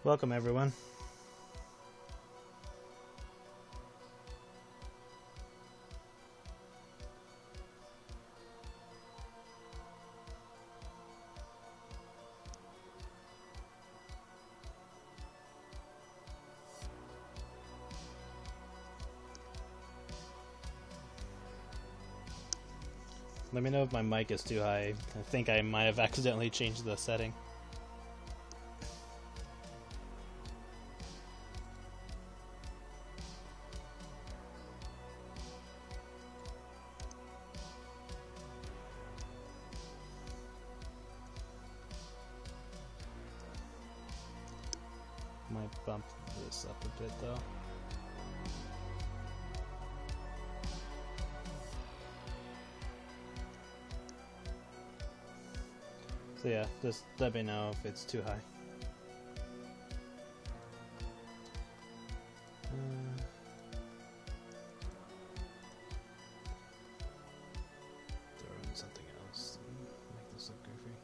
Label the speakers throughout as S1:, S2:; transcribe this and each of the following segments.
S1: Welcome, everyone. Let me know if my mic is too high. I think I might have accidentally changed the setting. Might bump this up a bit though. So yeah, just let me know if it's too high. Throw in something else and make this look goofy.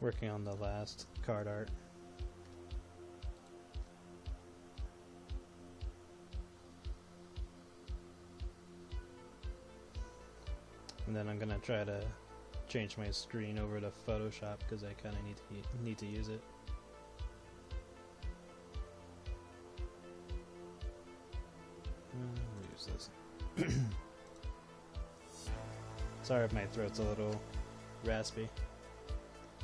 S1: Working on the last card art. And then I'm gonna try to change my screen over to Photoshop because I kind of need to use it. Use this. Sorry if my throat's a little raspy.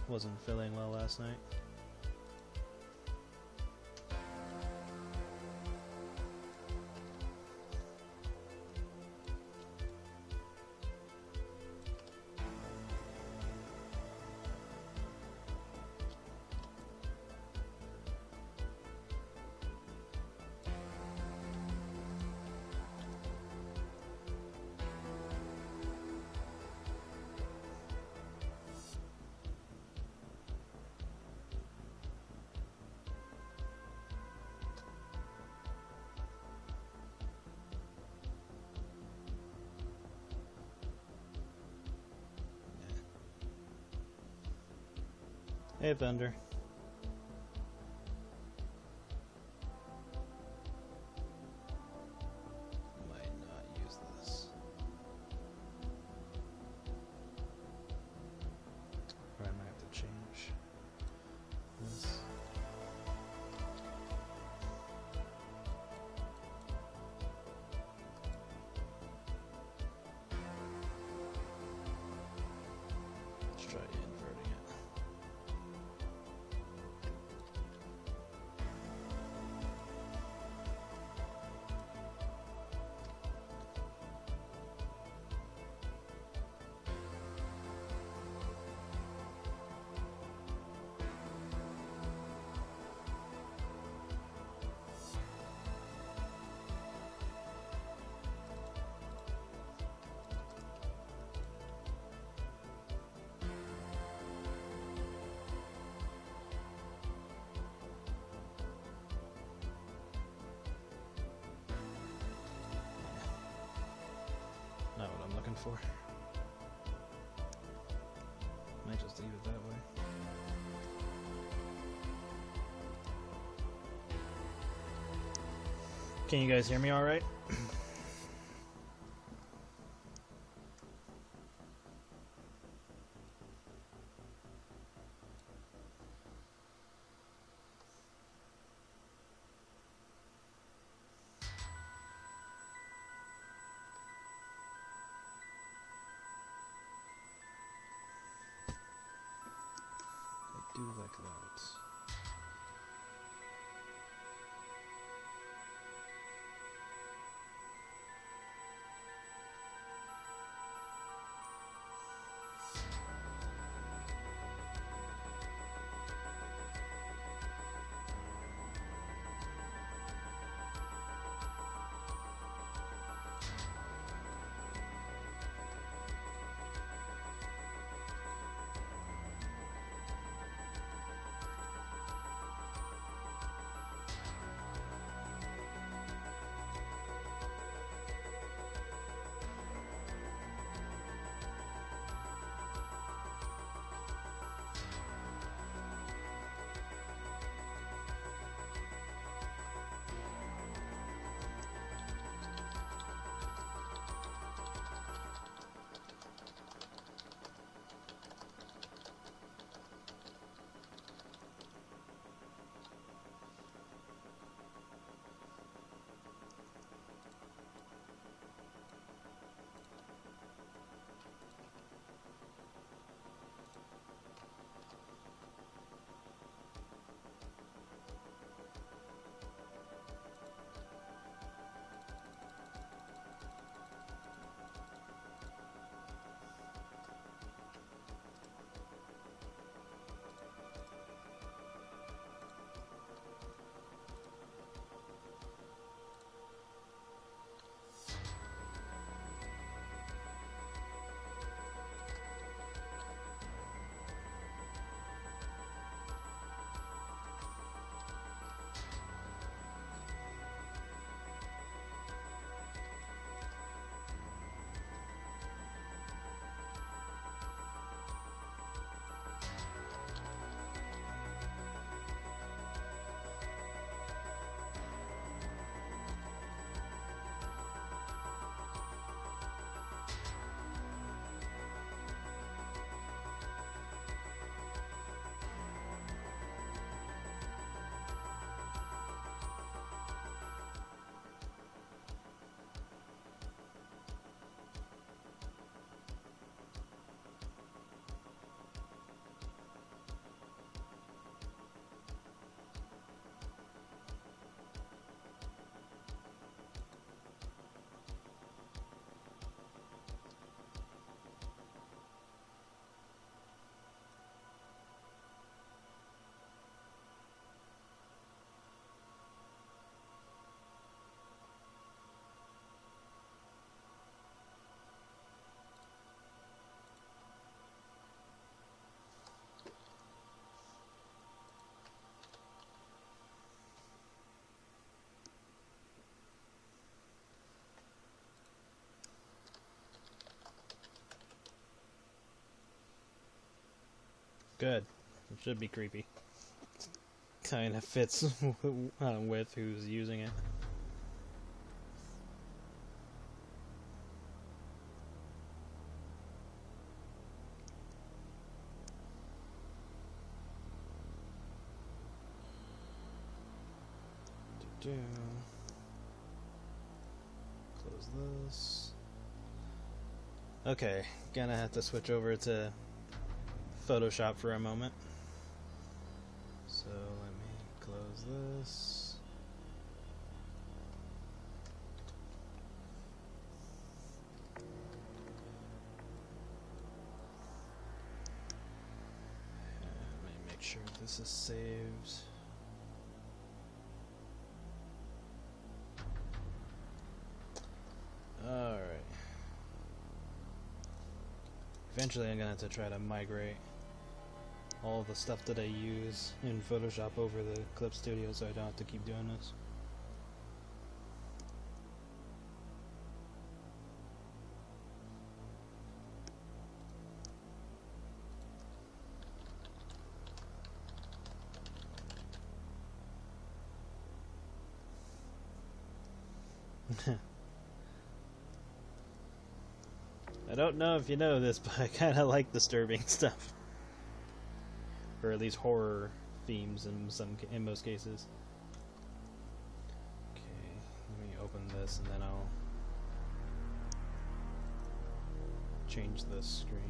S1: Wasn't feeling well last night. Hey, Thunder. Might not use this. Or I might have to change this. Let's try inverting it. Not what I'm looking for. Might just leave it that way. Can you guys hear me all right? I do like that. Good. It should be creepy. Kind of fits with who's using it. Close this. Okay, gonna have to switch over to Photoshop for a moment. So let me close this. Let me make sure this is saved. Alright. Eventually I'm gonna have to try to migrate all the stuff that I use in Photoshop over the Clip Studio so I don't have to keep doing this. I don't know if you know this, but I kind of like disturbing stuff. Or at least horror themes in most cases. Okay, let me open this and then I'll change the screen.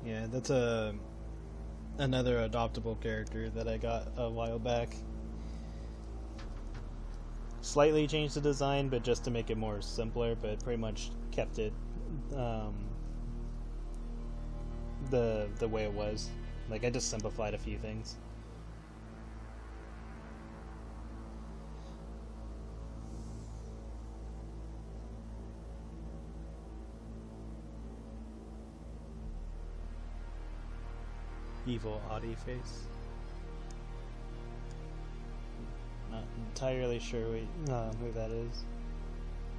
S1: Yeah, that's another adoptable character that I got a while back. Slightly changed the design, but just to make it more simpler, but pretty much kept it the way it was. Like, I just simplified a few things. Evil Audie face. Not entirely sure who that is.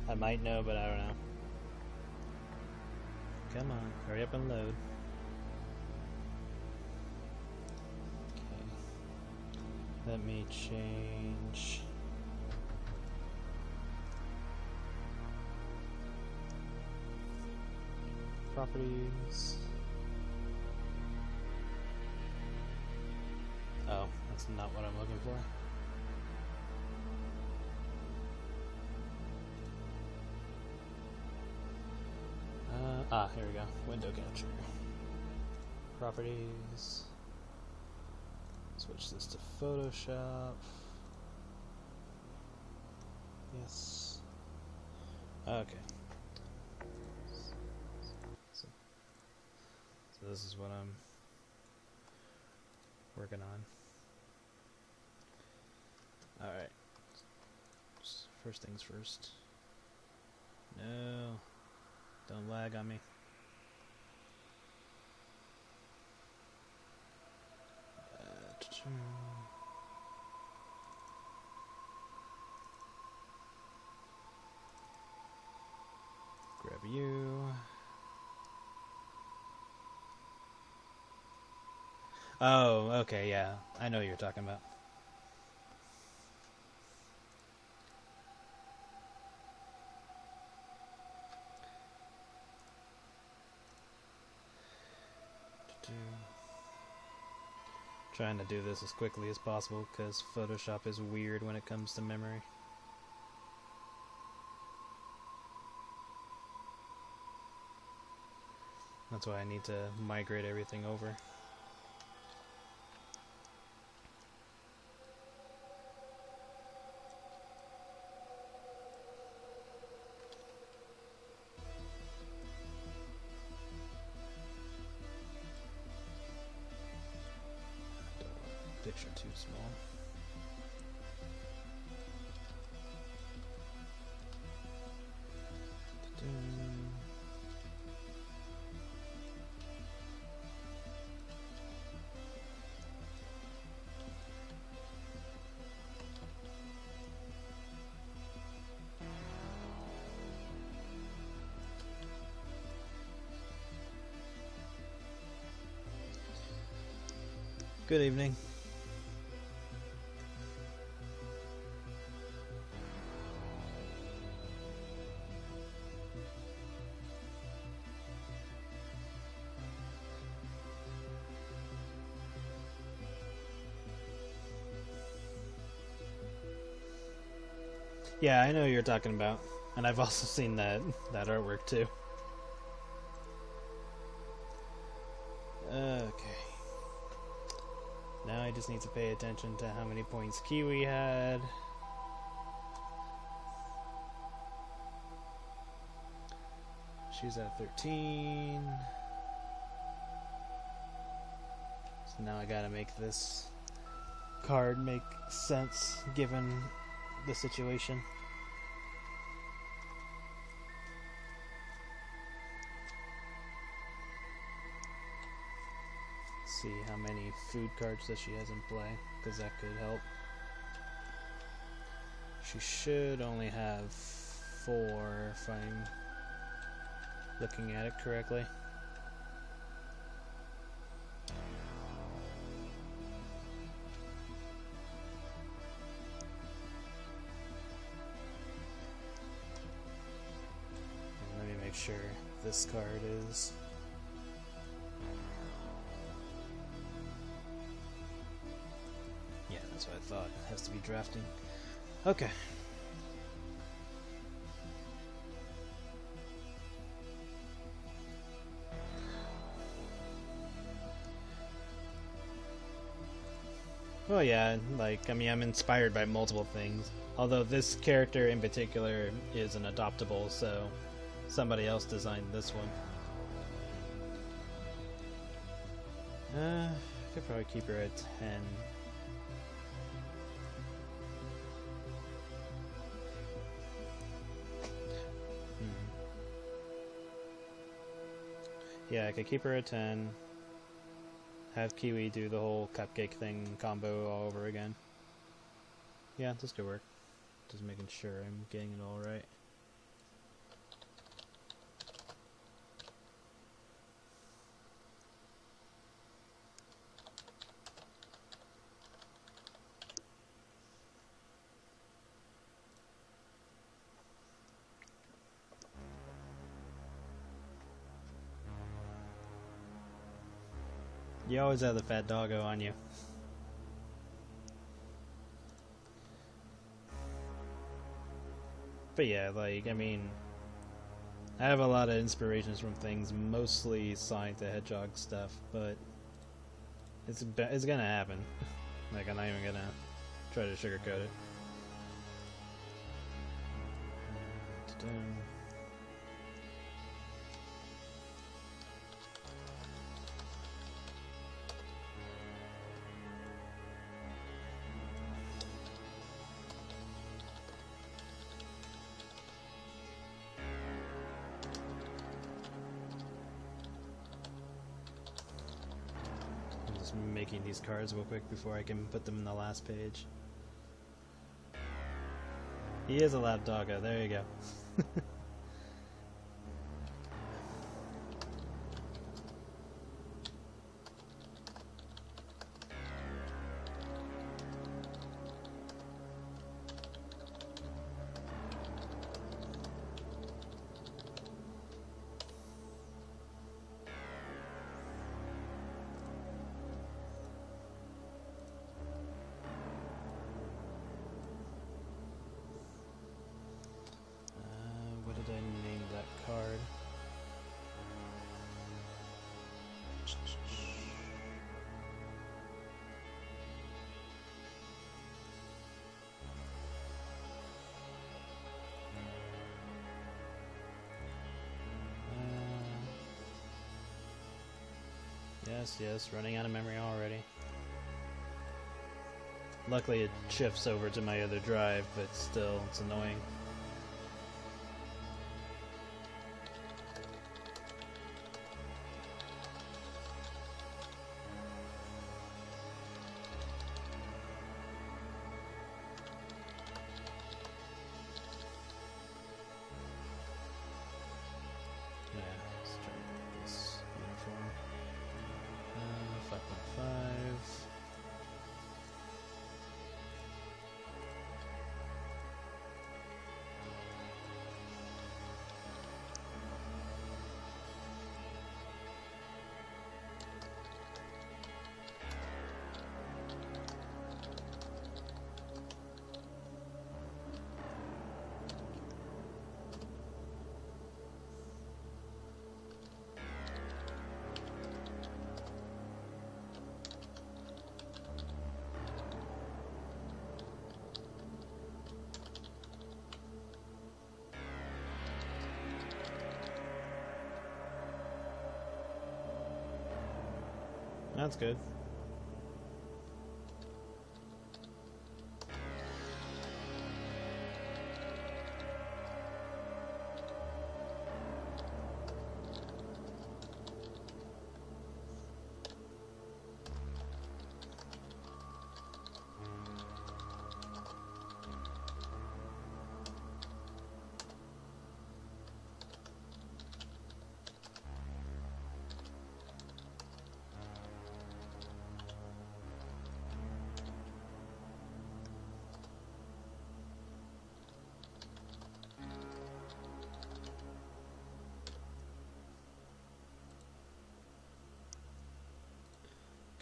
S1: I might know, but I don't know. Come on, hurry up and load. Okay. Let me change. Properties. Oh, that's not what I'm looking for. Here we go. Window capture. Properties. Switch this to Photoshop. Yes. Okay. So this is what I'm working on. Alright. First things first. No. Don't lag on me. Grab you. Oh, okay, yeah. I know what you're talking about. Trying to do this as quickly as possible because Photoshop is weird when it comes to memory. That's why I need to migrate everything over. picture too small. Good evening. Yeah, I know what you're talking about, and I've also seen that artwork too. Okay. Now I just need to pay attention to how many points Kiwi had. She's at 13. So now I gotta make this card make sense given the situation. See how many food cards that she has in play, because that could help. She should only have 4 if I'm looking at it correctly. And let me make sure this card is... Yeah, that's what I thought. It has to be drafting. Okay. Well, yeah, like, I mean, I'm inspired by multiple things. Although this character in particular is an adoptable, so somebody else designed this one. I could probably keep her at 10. Yeah, I could keep her at 10. Have Kiwi do the whole cupcake thing combo all over again. Yeah, this could work. Just making sure I'm getting it all right. You always have the fat doggo on you. But yeah, like, I mean, I have a lot of inspirations from things, mostly Sonic the Hedgehog stuff, but it's gonna happen. Like, I'm not even gonna try to sugarcoat it. Making these cards real quick before I can put them in the last page. He is a lap doggo, there you go. Yes, running out of memory already. Luckily it shifts over to my other drive, but still, it's annoying. That's good.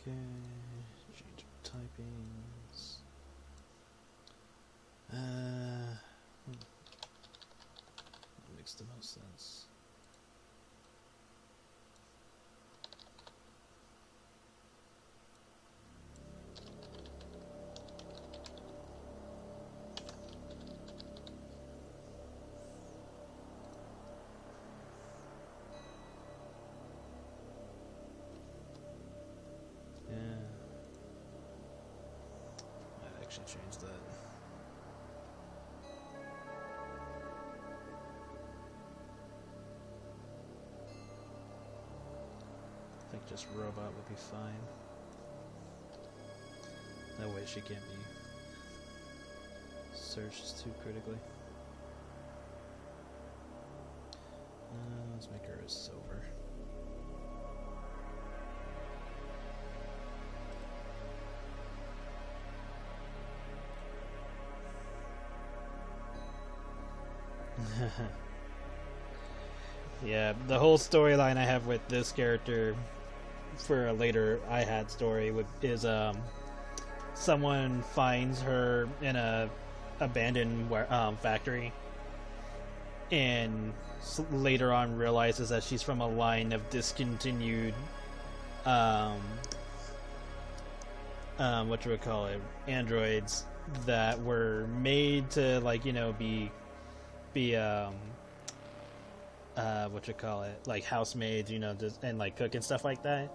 S1: Okay, change of typings. That makes the most sense. Actually change that. I think just robot would be fine. That way she can't be searched too critically. Let's make her a silver. Yeah, the whole storyline I have with this character for a later I Had story is someone finds her in a abandoned factory and later on realizes that she's from a line of discontinued androids that were made to, like, you know, be like housemaids, you know, and like cook and stuff like that,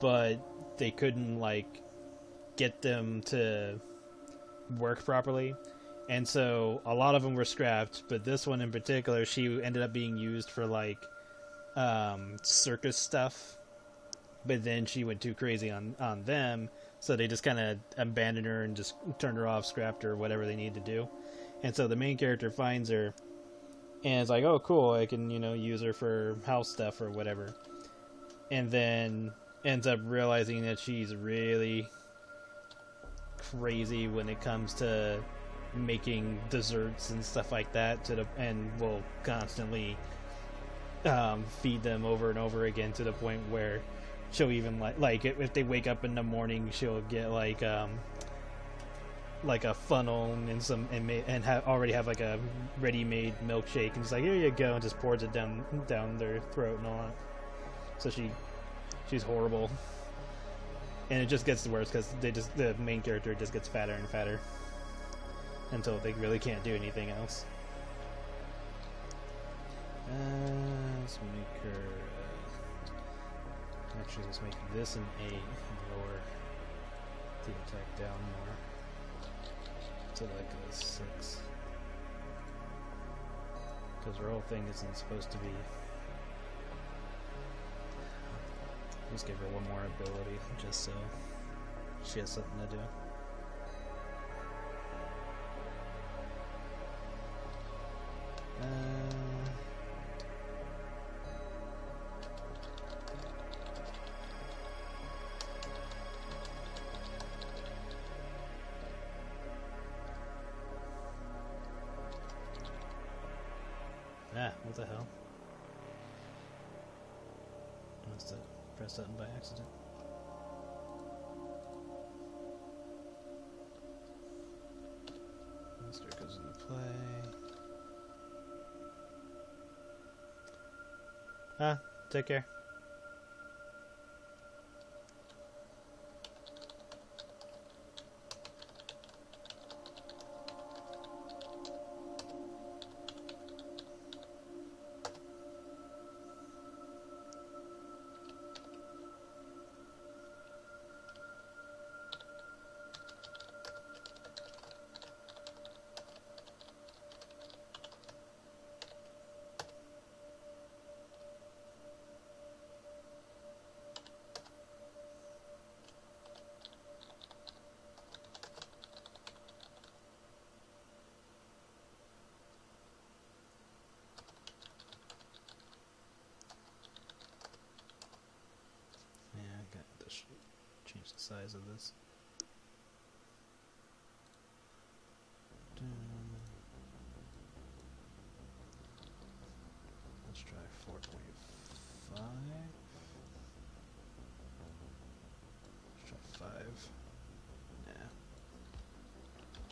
S1: but they couldn't like get them to work properly, and so a lot of them were scrapped, but this one in particular, she ended up being used for like circus stuff, but then she went too crazy on them, so they just kind of abandoned her and just turned her off, scrapped her, whatever they need to do. And so the main character finds her and it's like, oh cool, I can, you know, use her for house stuff or whatever, and then ends up realizing that she's really crazy when it comes to making desserts and stuff like that, and will constantly feed them over and over again, to the point where she'll even like if they wake up in the morning, she'll get like a funnel and already have like a ready-made milkshake, and just like, here you go, and just pours it down their throat and all that. So she's horrible, and it just gets worse because the main character just gets fatter and fatter until they really can't do anything else. Let's make her. Actually, let's make this an 8 and lower the attack down more. to like a 6. Because her whole thing isn't supposed to be... Just give her one more ability, just so she has something to do. What the hell? I must have pressed that by accident. Monster goes into play. Take care. Change the size of this. Let's try 4.5. Let's try 5. Nah.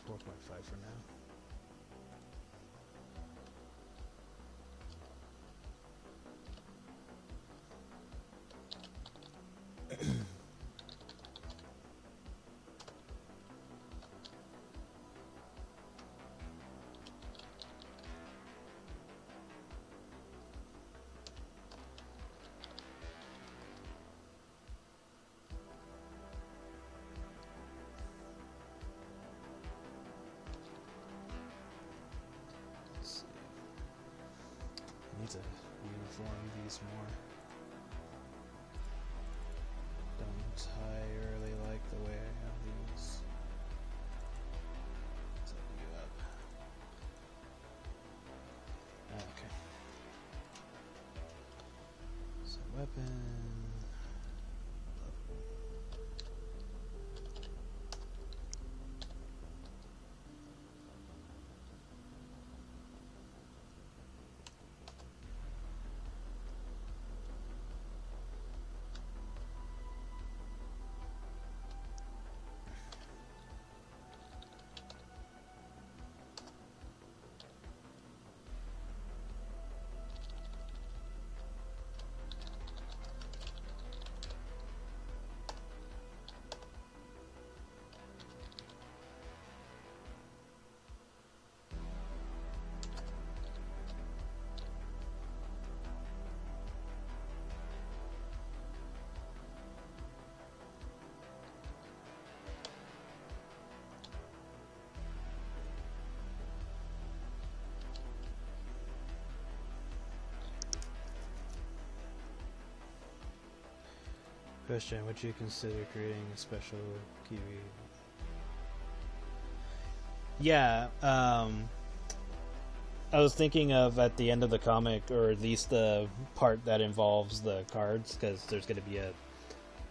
S1: 4.5 for now. Need to uniform these more. Don't entirely like the way I have these. Set you up. Okay. So weapon. Question, would you consider creating a special Kiwi? Yeah, I was thinking of at the end of the comic, or at least the part that involves the cards, because there's going to be a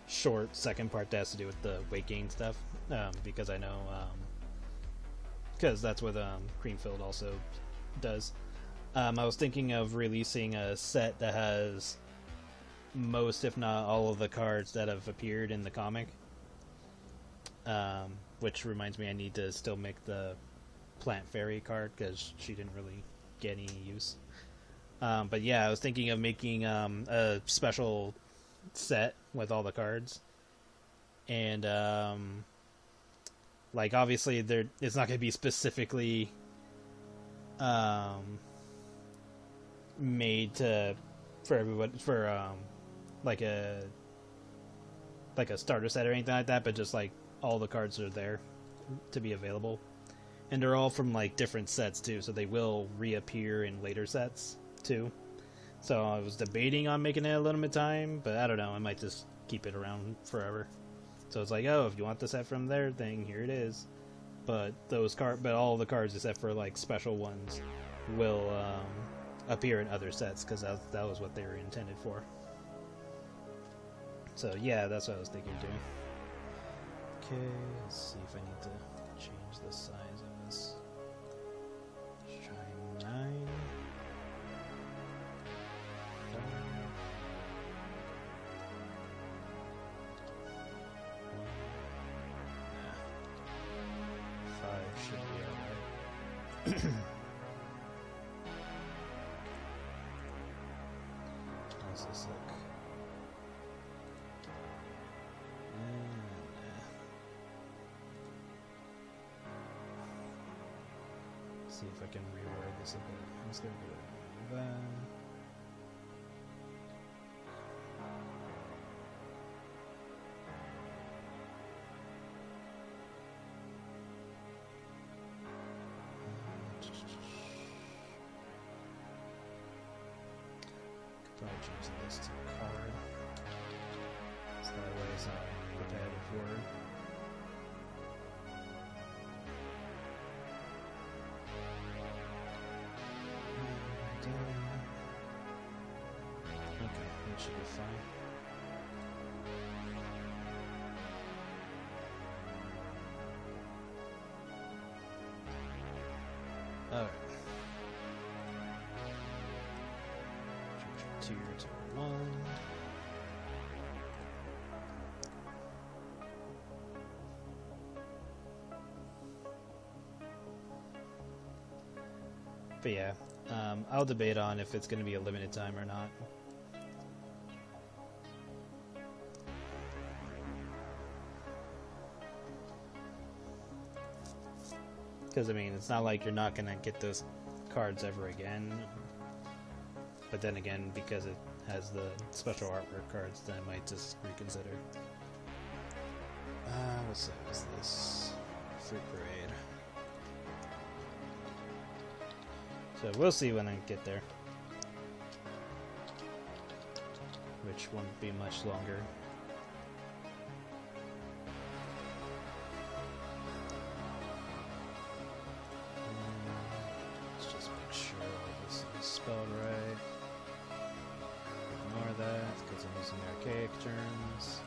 S1: short second part that has to do with the weight gain stuff, because I know, because that's what Creamfield also does. I was thinking of releasing a set that has most, if not all, of the cards that have appeared in the comic. Which reminds me, I need to still make the Plant Fairy card, because she didn't really get any use. But yeah, I was thinking of making a special set with all the cards. And, like, obviously, it's not going to be specifically made for everybody, for like a starter set or anything like that, but just like all the cards are there to be available. And they're all from like different sets too, so they will reappear in later sets too. So I was debating on making it a limited time, but I don't know, I might just keep it around forever. So it's like, oh, if you want the set from their thing, here it is. But all the cards except for like special ones will appear in other sets because that was what they were intended for. So yeah, that's what I was thinking of doing. Okay, let's see if I need to change the size of this. Let's try 9. 5 should be alright. How's this look? See if I can reword this a bit. Let's go do that. Could probably change this to card. So that way it's not repetitive word. Okay, that should be fine. Alright. Change your tier to 1. But yeah, I'll debate on if it's going to be a limited time or not. Because, I mean, it's not like you're not going to get those cards ever again. But then again, because it has the special artwork cards, then I might just reconsider. What set is this? Fruit Parade. So we'll see when I get there. Which won't be much longer. Let's just make sure all this is spelled right. Ignore that because I'm using archaic terms.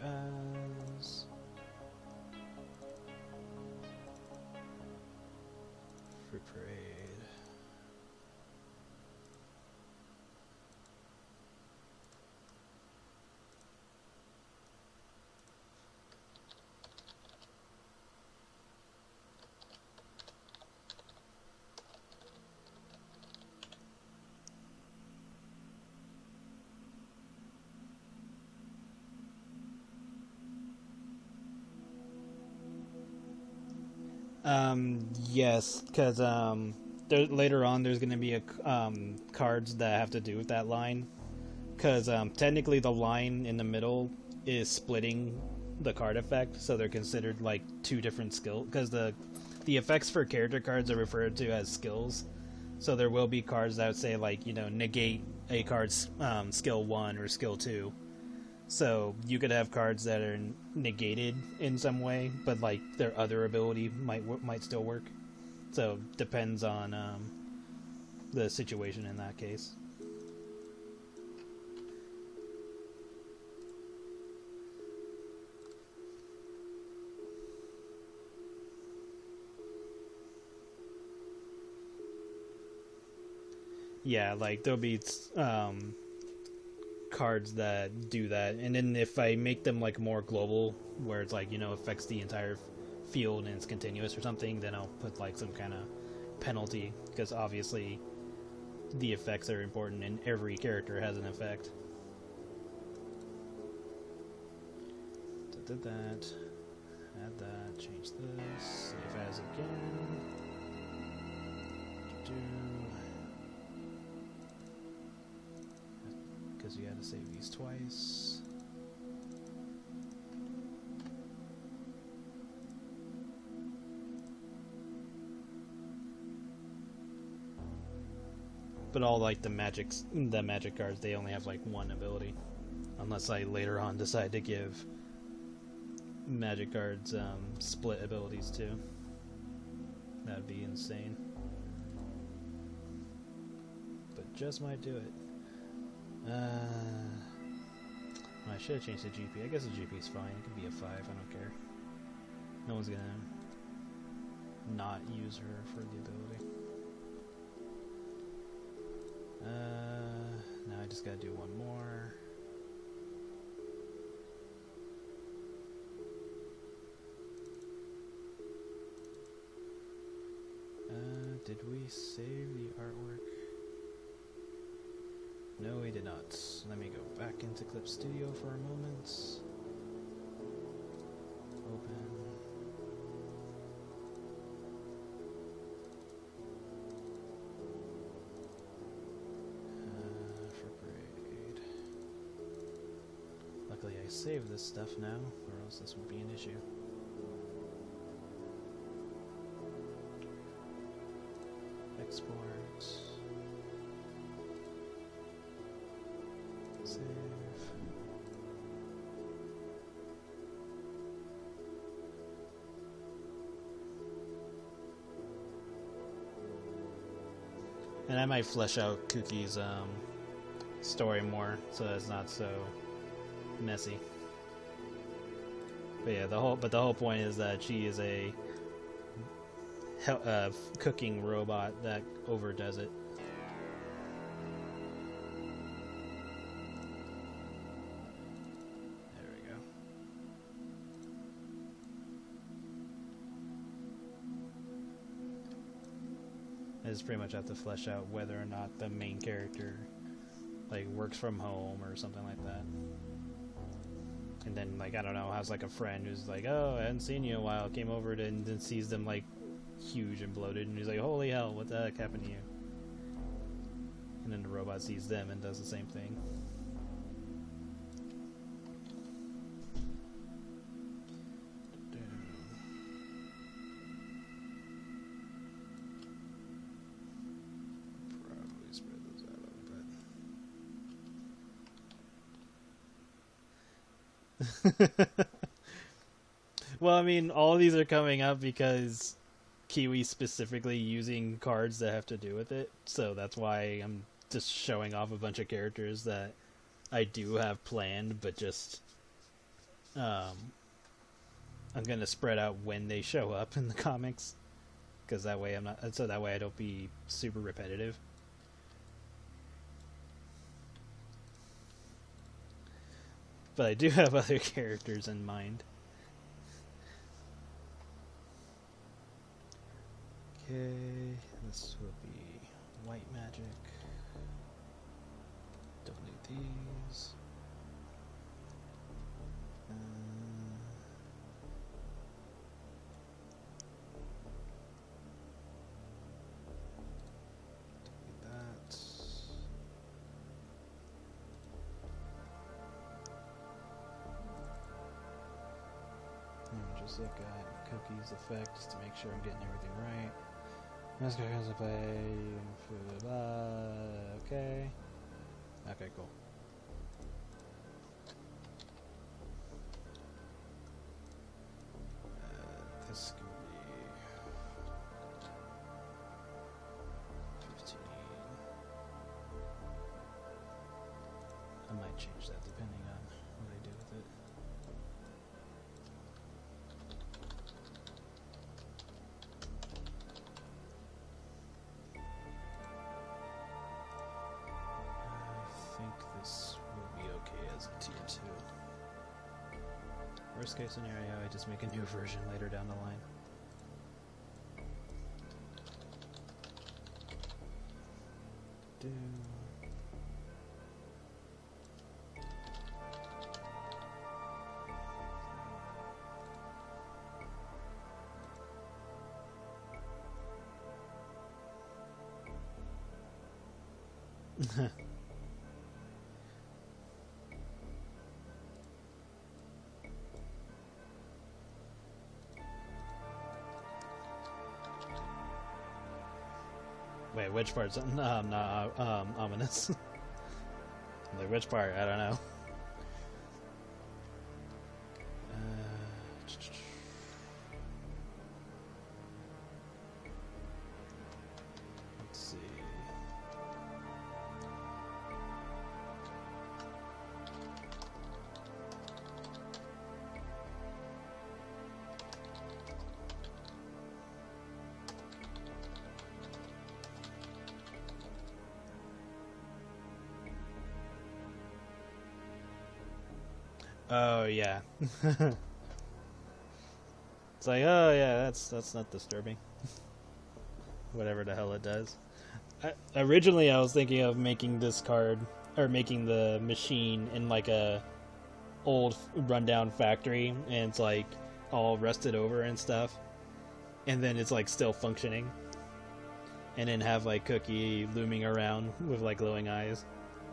S1: As Fruit Parade. Yes, because later on there's going to be cards that have to do with that line. Because technically the line in the middle is splitting the card effect, so they're considered like two different skills. Because the effects for character cards are referred to as skills. So there will be cards that would say like, you know, negate a card's skill 1 or skill 2. So you could have cards that are negated in some way, but like their other ability might still work. So depends on the situation in that case. Yeah, like there'll be cards that do that, and then if I make them like more global, where it's like, you know, affects the entire field and it's continuous or something, then I'll put like some kind of penalty, because obviously the effects are important and every character has an effect. Did that, add that, change this, save as again. Because you had to save these twice. But all like the magic cards, they only have like one ability, unless I later on decide to give magic cards split abilities too. That'd be insane. But just might do it. I should have changed the GP. I guess the GP is fine. It could be a 5. I don't care. No one's gonna not use her for the ability. Now I just gotta do one more. Did we save the artwork? No, we did not. Let me go back into Clip Studio for a moment. Open. For grade. Luckily I saved this stuff now, or else this would be an issue. Export. Save. And I might flesh out Kuki's story more so that it's not so messy. But yeah, the whole point is that she is a cooking robot that overdoes it. There we go. I just pretty much have to flesh out whether or not the main character like works from home or something like that. And then like I don't know, has like a friend who's like, oh, I hadn't seen you in a while, came over to, and then sees them like huge and bloated, and he's like, holy hell, what the heck happened to you? And then the robot sees them and does the same thing. Probably spread those out a little bit. Well, I mean, all of these are coming up because Kiwi's specifically using cards that have to do with it, so that's why I'm just showing off a bunch of characters that I do have planned, but just I'm gonna spread out when they show up in the comics, because that way I don't be super repetitive. But I do have other characters in mind. Okay, this will be white magic. Don't need these. Don't need that. And just look at Cookie's effect just to make sure I'm getting everything right. This guy has to play. Okay. Okay, cool. This can be 15. I might change that depending on what I do with it. This will be okay as a tier 2. Worst case scenario, I just make a new version later down the line. Wait, which part's not ominous? Like, which part? I don't know. Let's see. Oh yeah. It's like, oh yeah, that's not disturbing. Whatever the hell it does. Originally, I was thinking of making this card or making the machine in like a old rundown factory, and it's like all rusted over and stuff, and then it's like still functioning, and then have like Cookie looming around with like glowing eyes.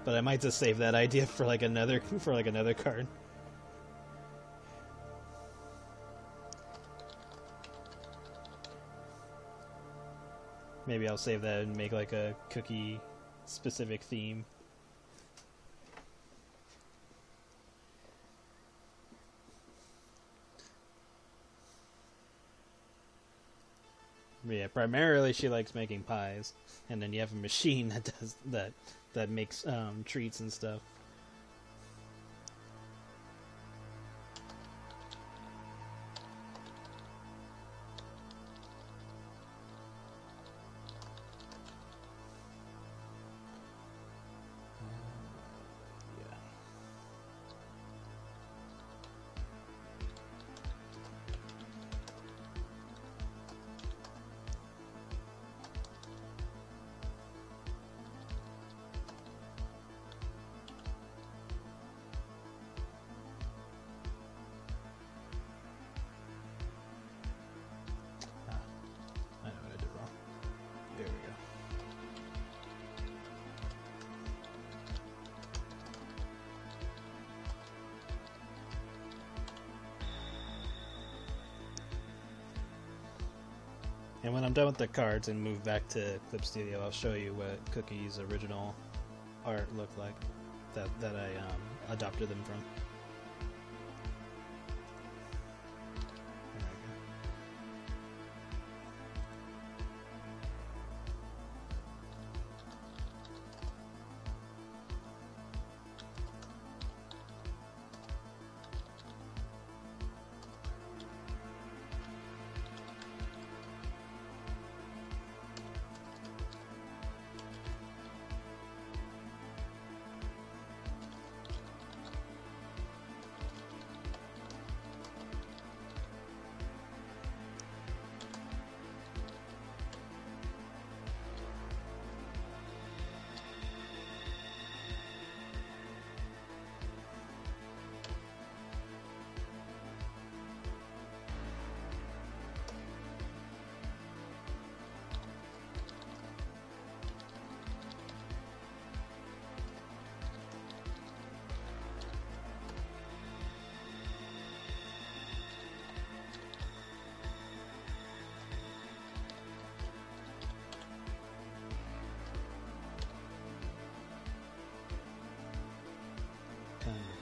S1: But I might just save that idea for like another card. Maybe I'll save that and make like a Cookie specific theme. But yeah, primarily she likes making pies, and then you have a machine that does that makes treats and stuff. And when I'm done with the cards and move back to Clip Studio, I'll show you what Cookie's original art looked like that I adopted them from.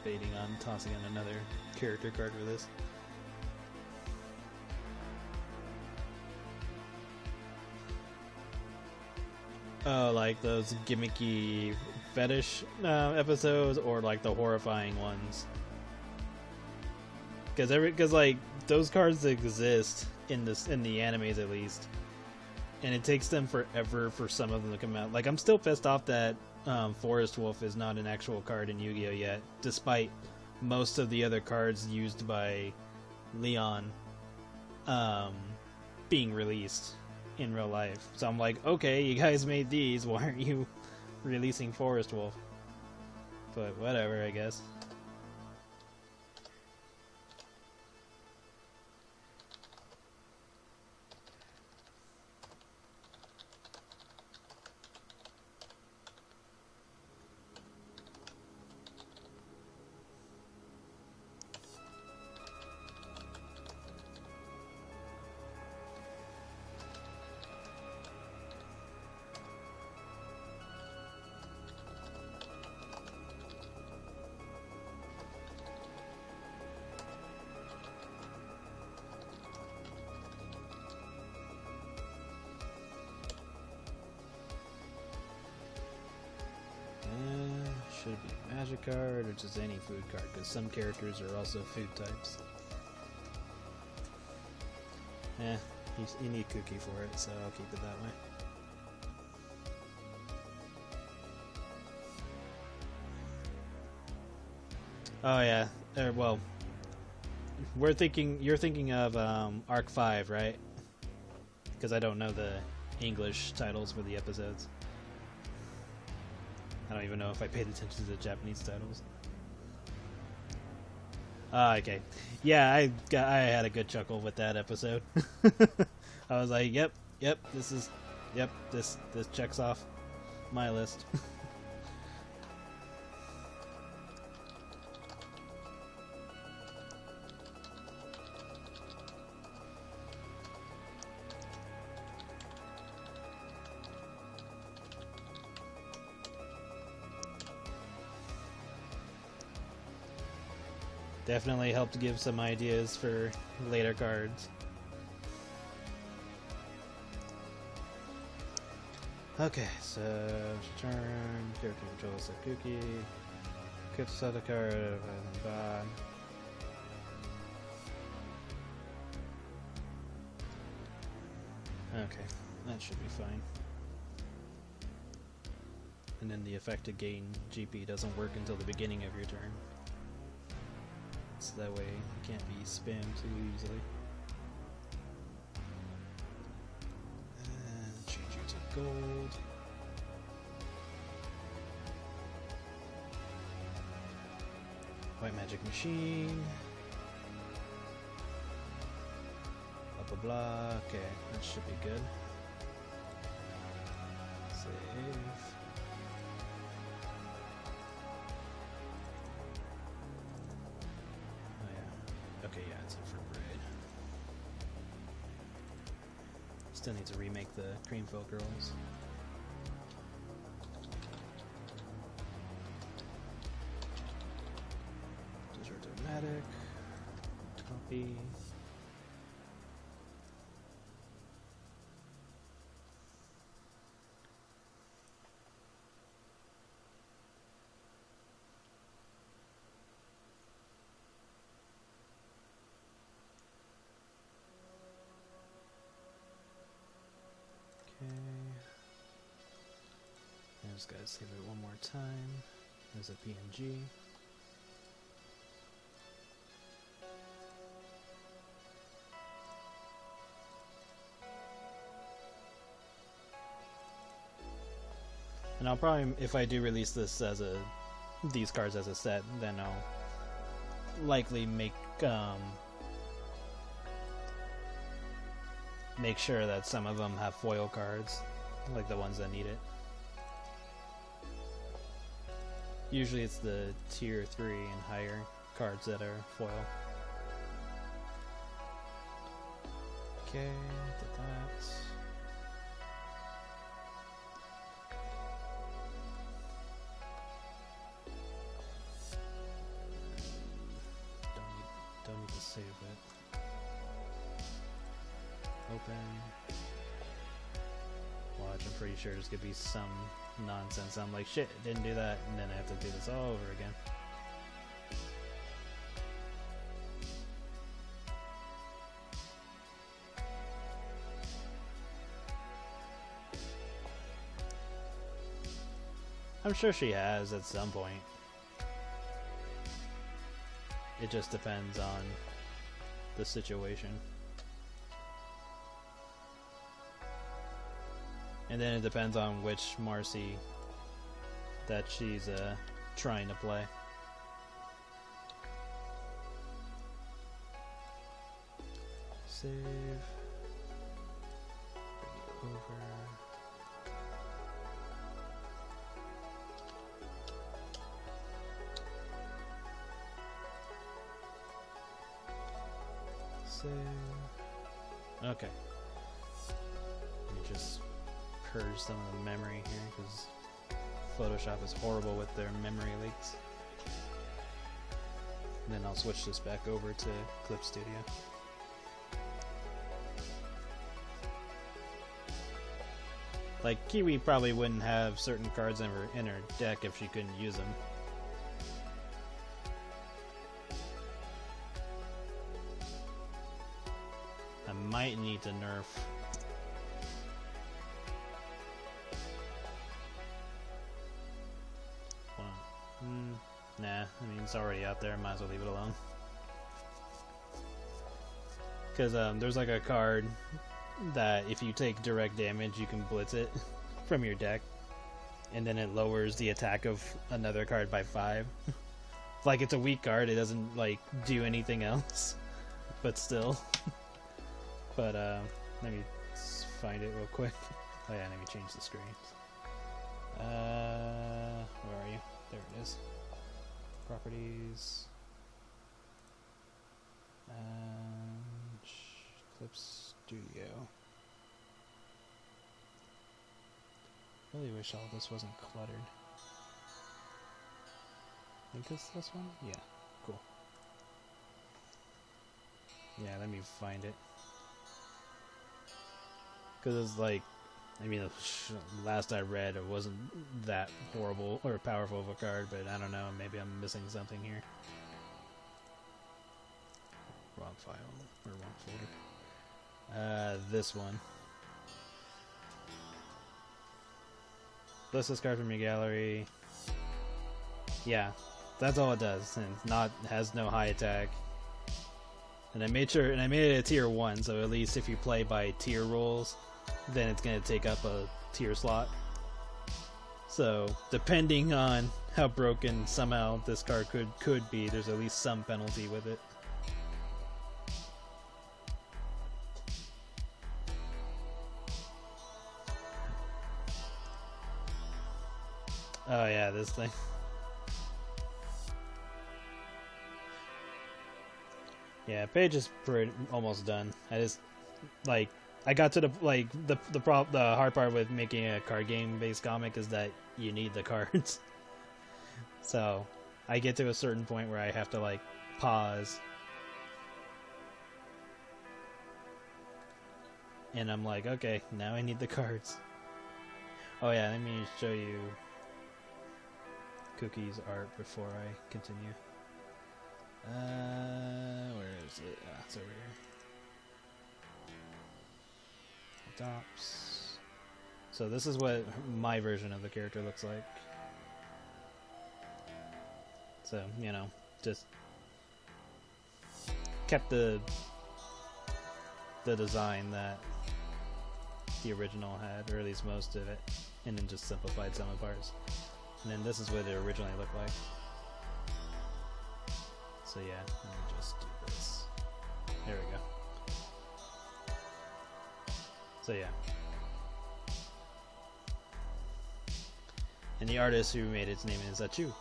S1: Debating on tossing in another character card for this. Oh, like those gimmicky fetish episodes, or like the horrifying ones? Because like those cards exist in the animes at least, and it takes them forever for some of them to come out. Like, I'm still pissed off that Forest Wolf is not an actual card in Yu-Gi-Oh yet, despite most of the other cards used by Leon being released in real life. So I'm like, okay, you guys made these, why aren't you releasing Forest Wolf? But whatever, I guess. Should it be magic card or just any food card? Because some characters are also food types. You need Kuki for it, so I'll keep it that way. Oh yeah, well, you're thinking of Arc 5, right? Because I don't know the English titles for the episodes. I don't even know if I paid attention to the Japanese titles. Okay. Yeah, I had a good chuckle with that episode. I was like, yep, this checks off my list. Definitely helped give some ideas for later cards. Okay, so turn, character controls the Kuki. Could set a card of bad. Okay, that should be fine. And then the effect to gain GP doesn't work until the beginning of your turn. So that way it can't be spammed too easily. And change you to gold. White magic machine. Blah blah blah. Okay, that should be good. Save. Okay, yeah, it's up for braid. Still need to remake the Creamfield Girls. Desert-O-Matic. Copy. I just gotta save it one more time as a PNG. And I'll probably, if I do release this as these cards as a set, then I'll likely make sure that some of them have foil cards, like the ones that need it. Usually it's the tier 3 and higher cards that are foil. Okay, did that. Don't need to save it. Open. Watch, I'm pretty sure there's gonna be some nonsense. I'm like, shit, didn't do that, and then I have to do this all over again. I'm sure she has at some point. It just depends on the situation. And then it depends on which Marcy that she's trying to play. Save. Bring it over. Save. Okay. Let me just purge some of the memory here because Photoshop is horrible with their memory leaks. And then I'll switch this back over to Clip Studio. Like, Kiwi probably wouldn't have certain cards in her deck if she couldn't use them. might need to nerf. Nah, I mean, it's already out there, might as well leave it alone. Because there's like a card that if you take direct damage, you can blitz it from your deck. And then it lowers the attack of another card by 5. Like, it's a weak card, it doesn't, like, do anything else. But still. But, let me find it real quick. Oh yeah, let me change the screen. Where are you? There it is. Properties. Clip Studio. Really wish all this wasn't cluttered. I think it's this one? Yeah, cool. Yeah, let me find it. Because it's like, I mean, last I read, it wasn't that horrible or powerful of a card, but I don't know, maybe I'm missing something here. Wrong file, or wrong folder. This one. List this card from your gallery. Yeah, that's all it does, and has no high attack. And I made it a tier 1, so at least if you play by tier rules, then it's gonna take up a tier slot. So depending on how broken somehow this card could be, there's at least some penalty with it. Oh yeah, this thing. Yeah, page is almost done. I just like I got to the hard part with making a card game based comic is that you need the cards. So I get to a certain point where I have to like pause, and I'm like, okay, now I need the cards. Oh yeah, let me show you Kuki's art before I continue. Where is it? Ah, it's over here. Adopts. So this is what my version of the character looks like. So, you know, just kept the design that the original had, or at least most of it, and then just simplified some of parts. And then this is what it originally looked like. So yeah, let me just do this. There we go. So yeah. And the artist who made its name is Achoo.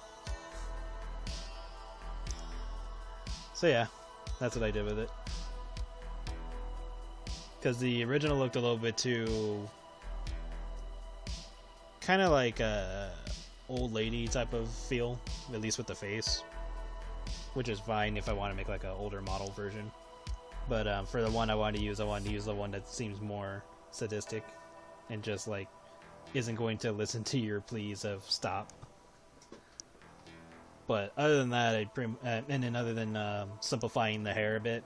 S1: So yeah, that's what I did with it. Because the original looked a little bit too kind of like a old lady type of feel, at least with the face, which is fine if I want to make like an older model version. But for the one I wanted to use the one that seems more sadistic and just like isn't going to listen to your pleas of stop. But other than that, and then other than simplifying the hair a bit,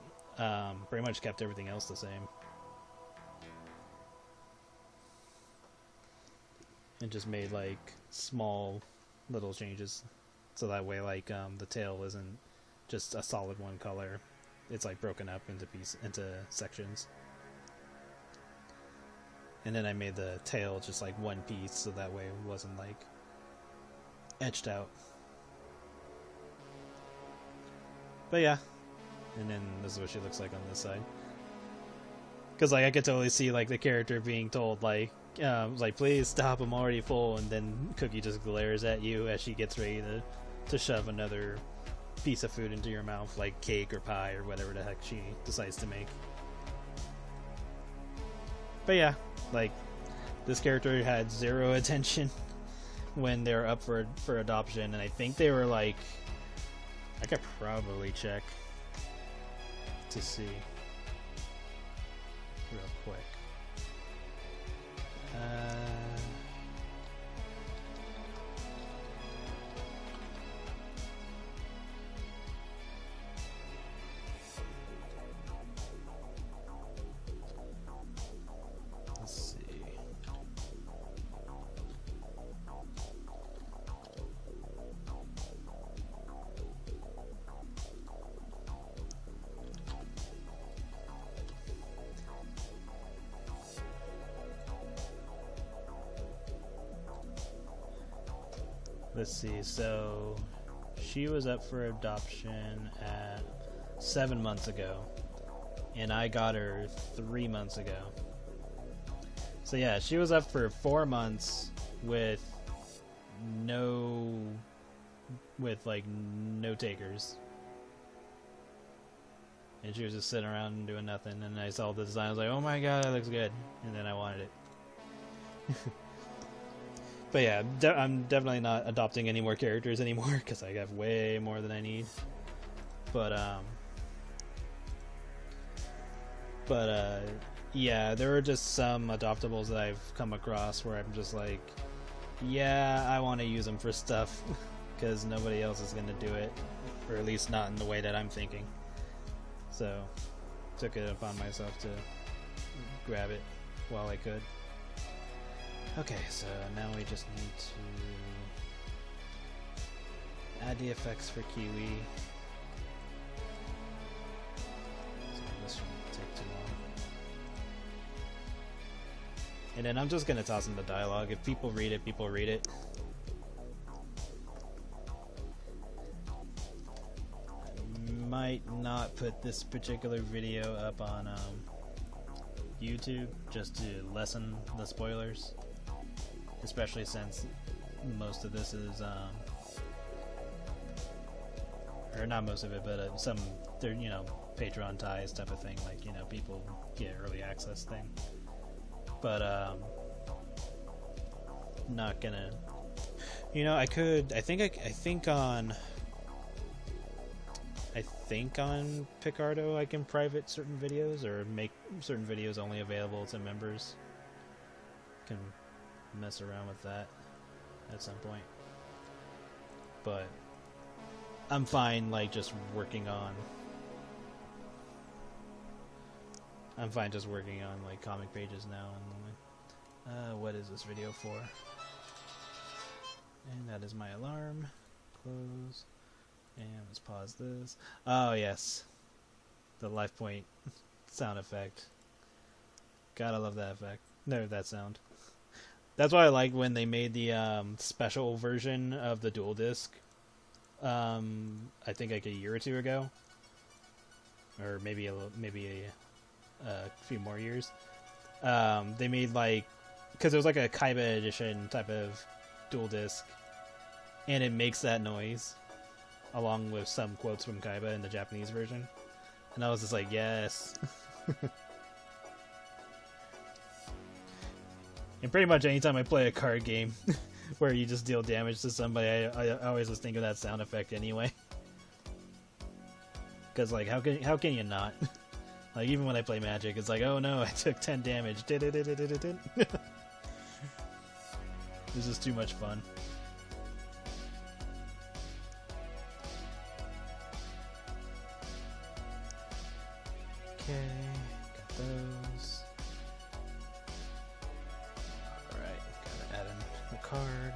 S1: pretty much kept everything else the same. And just made like small little changes, so that way like the tail isn't just a solid one color. It's like broken up into sections. And then I made the tail just like one piece, so that way it wasn't like etched out. But yeah, and then this is what she looks like on this side. Because like I could totally see like the character being told like please stop, I'm already full, and then Cookie just glares at you as she gets ready to shove another piece of food into your mouth, like cake or pie or whatever the heck she decides to make. But yeah, like this character had zero attention when they were up for adoption, and I think they were like, I could probably check to see real quick. let's see. So she was up for adoption at 7 months ago, and I got her 3 months ago. So yeah, she was up for 4 months with no takers. And she was just sitting around and doing nothing, and I saw the design, I was like, oh my god, that looks good, and then I wanted it. But yeah, I'm definitely not adopting any more characters anymore, because I have way more than I need. But yeah, there are just some adoptables that I've come across where I'm just like, yeah, I want to use them for stuff, because nobody else is going to do it, or at least not in the way that I'm thinking. So, took it upon myself to grab it while I could. Okay, so now we just need to add the effects for Kiwi. So this shouldn't take too long. And then I'm just gonna toss in the dialogue. If people read it, people read it. Might not put this particular video up on YouTube just to lessen the spoilers, especially since most of this is or not most of it, but some they're Patreon ties type of thing, like people get early access thing. But not gonna I think on Picardo I can private certain videos or make certain videos only available to members. Can mess around with that at some point. But I'm fine just working on comic pages now. And what is this video for? And that is my alarm. Close. And let's pause this. Oh yes, the life point sound effect. Gotta love that effect. No, that sound. That's why I like when they made the special version of the dual disc. I think like a year or two ago, or maybe a few more years. They made because it was like a Kaiba edition type of dual disc, and it makes that noise along with some quotes from Kaiba in the Japanese version, and I was just like, yes. And pretty much anytime I play a card game where you just deal damage to somebody, I always just think of that sound effect anyway. Because how can you not? Even when I play Magic, it's like, oh no, I took 10 damage. This is too much fun. Okay, got those. Alright, gotta add in the card.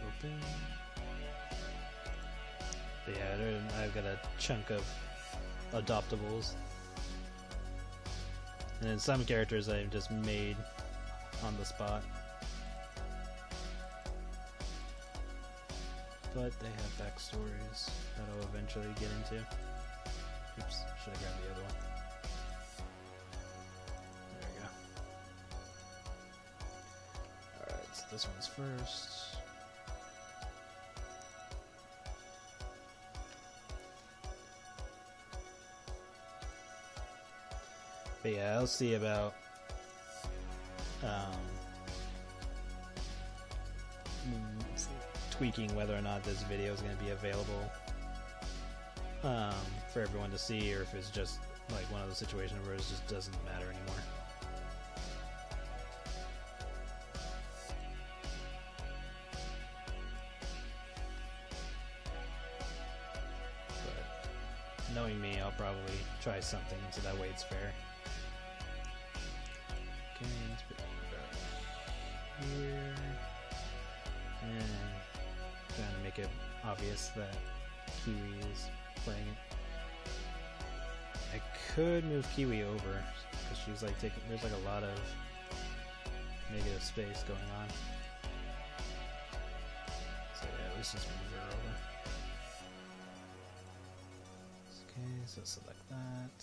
S1: Open. But yeah, I've got a chunk of adoptables. And then some characters I've just made on the spot. But they have backstories that I'll eventually get into. Oops, should have grabbed the other one. There we go. Alright, so this one's first. But yeah, I'll see about tweaking whether or not this video is going to be available for everyone to see, or if it's just one of those situations where it just doesn't matter anymore. But knowing me, I'll probably try something so that way it's fair. Okay, let's put that here. And trying to make it obvious that Kiwi is playing it. I could move Kiwi over because she's like taking. There's like a lot of negative space going on. So yeah, let's just move her over. Okay, so select that.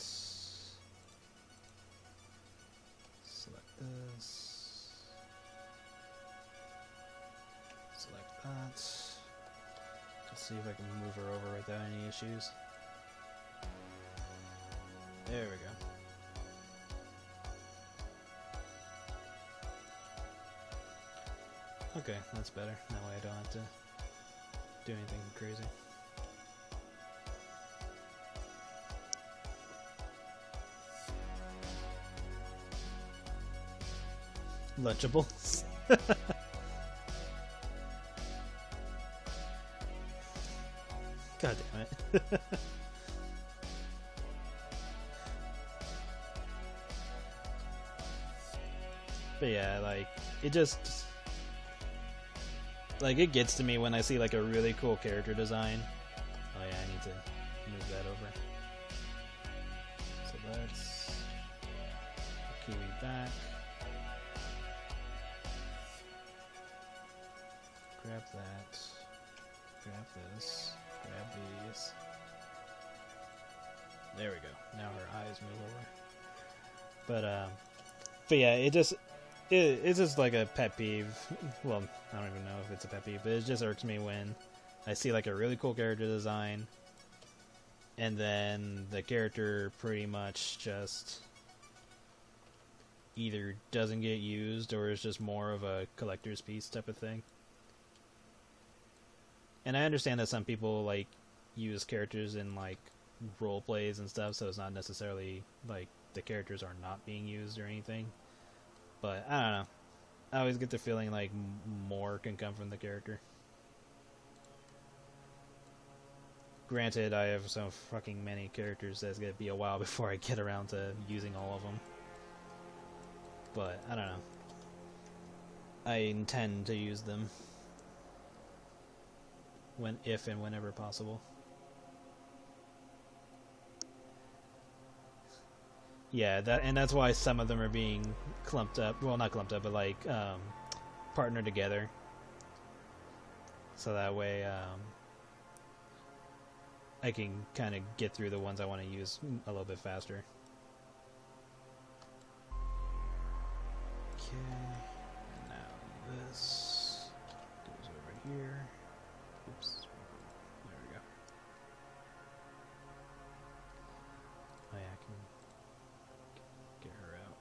S1: Select this. Select that. Just see if I can move her over without any issues. There we go. Okay, that's better. That way I don't have to do anything crazy. Lunchables. God damn it. But yeah, like, it just... like, it gets to me when I see, like, a really cool character design. Oh yeah, I need to move that over. So that's... Kiwi back. Grab that. Grab this. Grab these. There we go. Now her eyes move over. But yeah, it's just like a pet peeve. Well, I don't even know if it's a pet peeve, but it just irks me when I see like a really cool character design and then the character pretty much just either doesn't get used or is just more of a collector's piece type of thing. And I understand that some people like use characters in like role plays and stuff, so it's not necessarily like the characters are not being used or anything. But I don't know. I always get the feeling like more can come from the character. Granted, I have so fucking many characters that it's gonna be a while before I get around to using all of them. But I don't know. I intend to use them if and whenever possible. Yeah, that's why some of them are being clumped up. Well, not clumped up, but like partnered together. So that way I can kind of get through the ones I want to use a little bit faster. Okay, and now this goes over here. Oops. There we go. Oh yeah, I can get her out.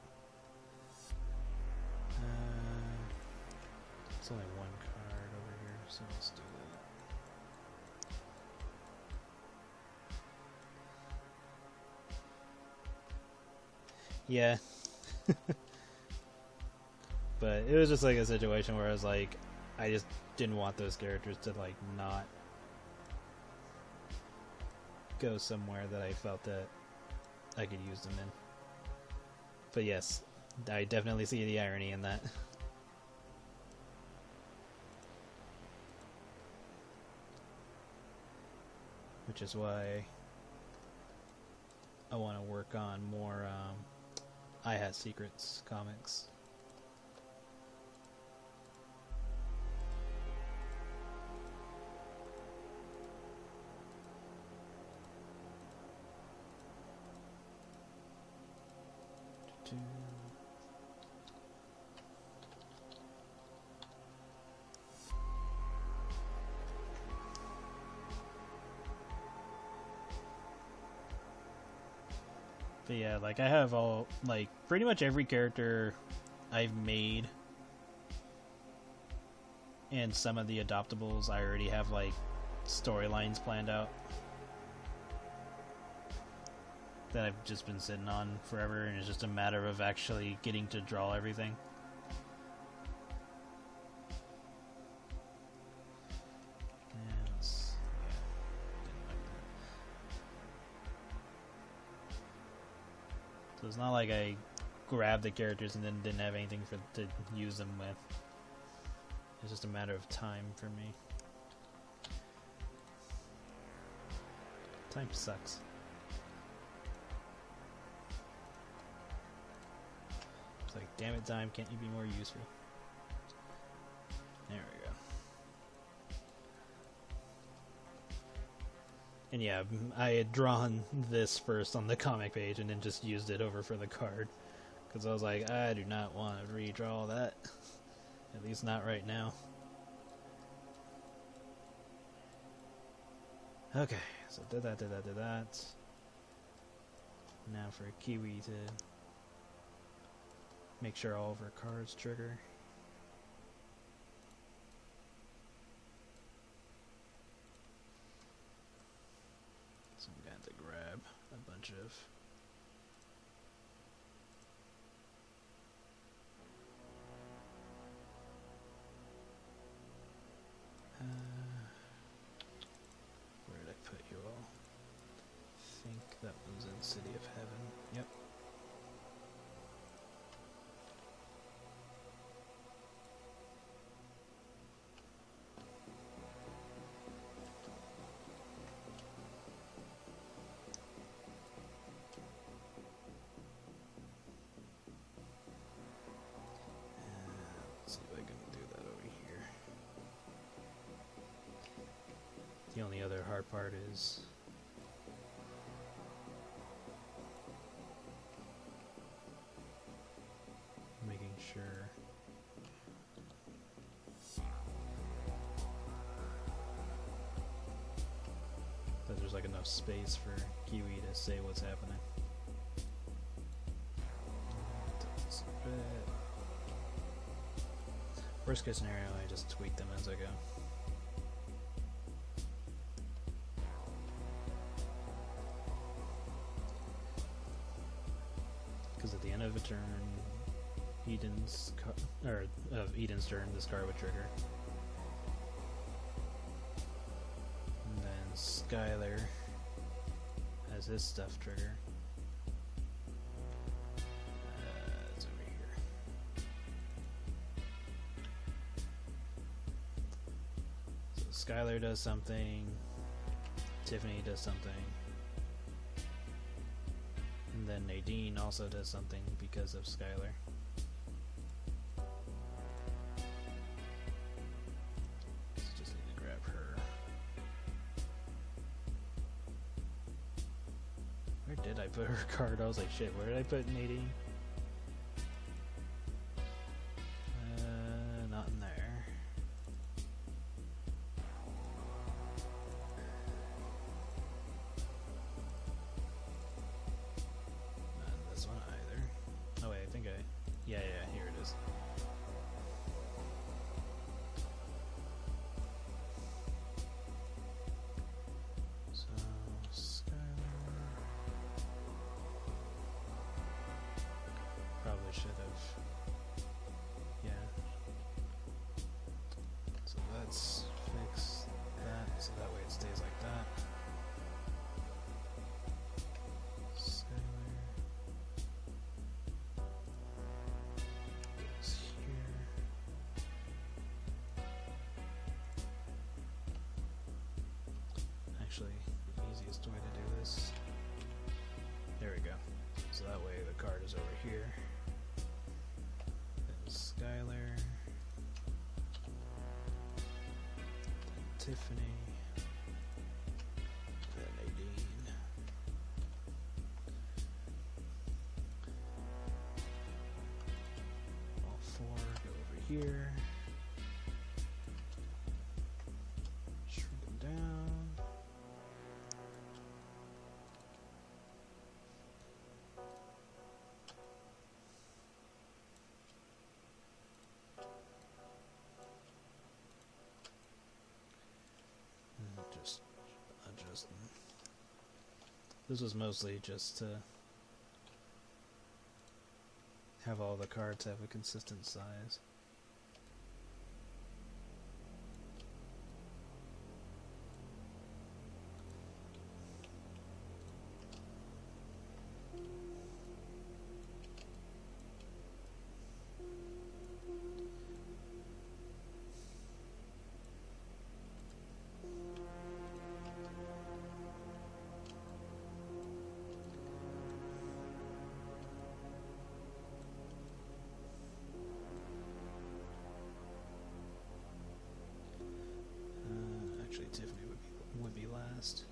S1: It's only one card over here, so let's do that. Yeah. But it was just like a situation where I was like, I just didn't want those characters to like not go somewhere that I felt that I could use them in. But yes, I definitely see the irony in that. Which is why I want to work on more I Had Secrets comics. But yeah, like I have all, like, pretty much every character I've made, and some of the adoptables I already have like storylines planned out that I've just been sitting on forever, and it's just a matter of actually getting to draw everything. So it's not like I grabbed the characters and then didn't have anything to use them with. It's just a matter of time for me. Time sucks. It's like, damn it, time, can't you be more useful? There we go. And yeah, I had drawn this first on the comic page and then just used it over for the card. Because I was like, I do not want to redraw that. At least not right now. Okay, so did that. Now for Kiwi to make sure all of her cards trigger. So I'm going to have to grab a bunch of where did I put you all? I think that one's in City of Heaven. Yep. Let's see if I can do that over here. The only other hard part is making sure that there's like enough space for Kiwi to say what's happening. Worst case scenario, I just tweak them as I go. Because at the end of a turn, Eden's turn, this card would trigger. And then Skylar has his stuff trigger. It's over here. So Skylar does something, Tiffany does something. And then Nadine also does something because of Skylar. Just need to grab her. Where did I put her card? I was like, shit, where did I put Nadine? Not in there. Yeah, here it is. So, Skylar. Probably should have. Yeah. So let's fix that so that way it stays like that. Actually, the easiest way to do this. There we go. So that way the card is over here. Then Skylar. Then Tiffany. Then Nadine. All four go over here. Shrink them down. Just adjust them. This was mostly just to have all the cards have a consistent size. last.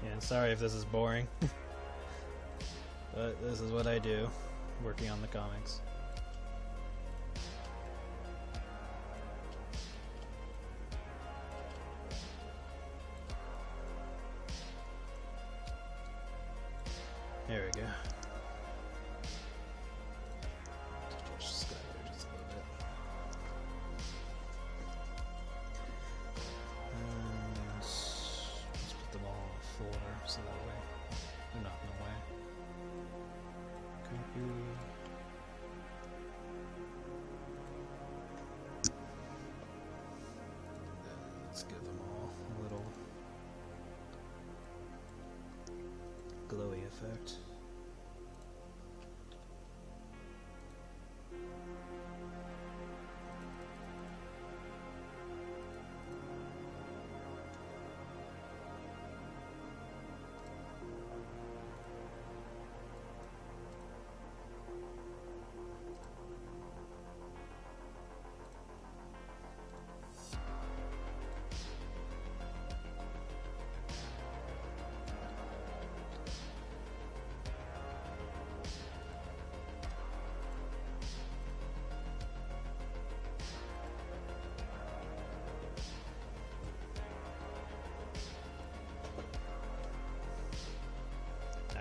S1: Yeah, sorry if this is boring, but this is what I do, working on the comics. There we go. Just a little bit. And let's put them all in a folder so that way they're not in the way. Kuki. Let's give them all a little glowy effect.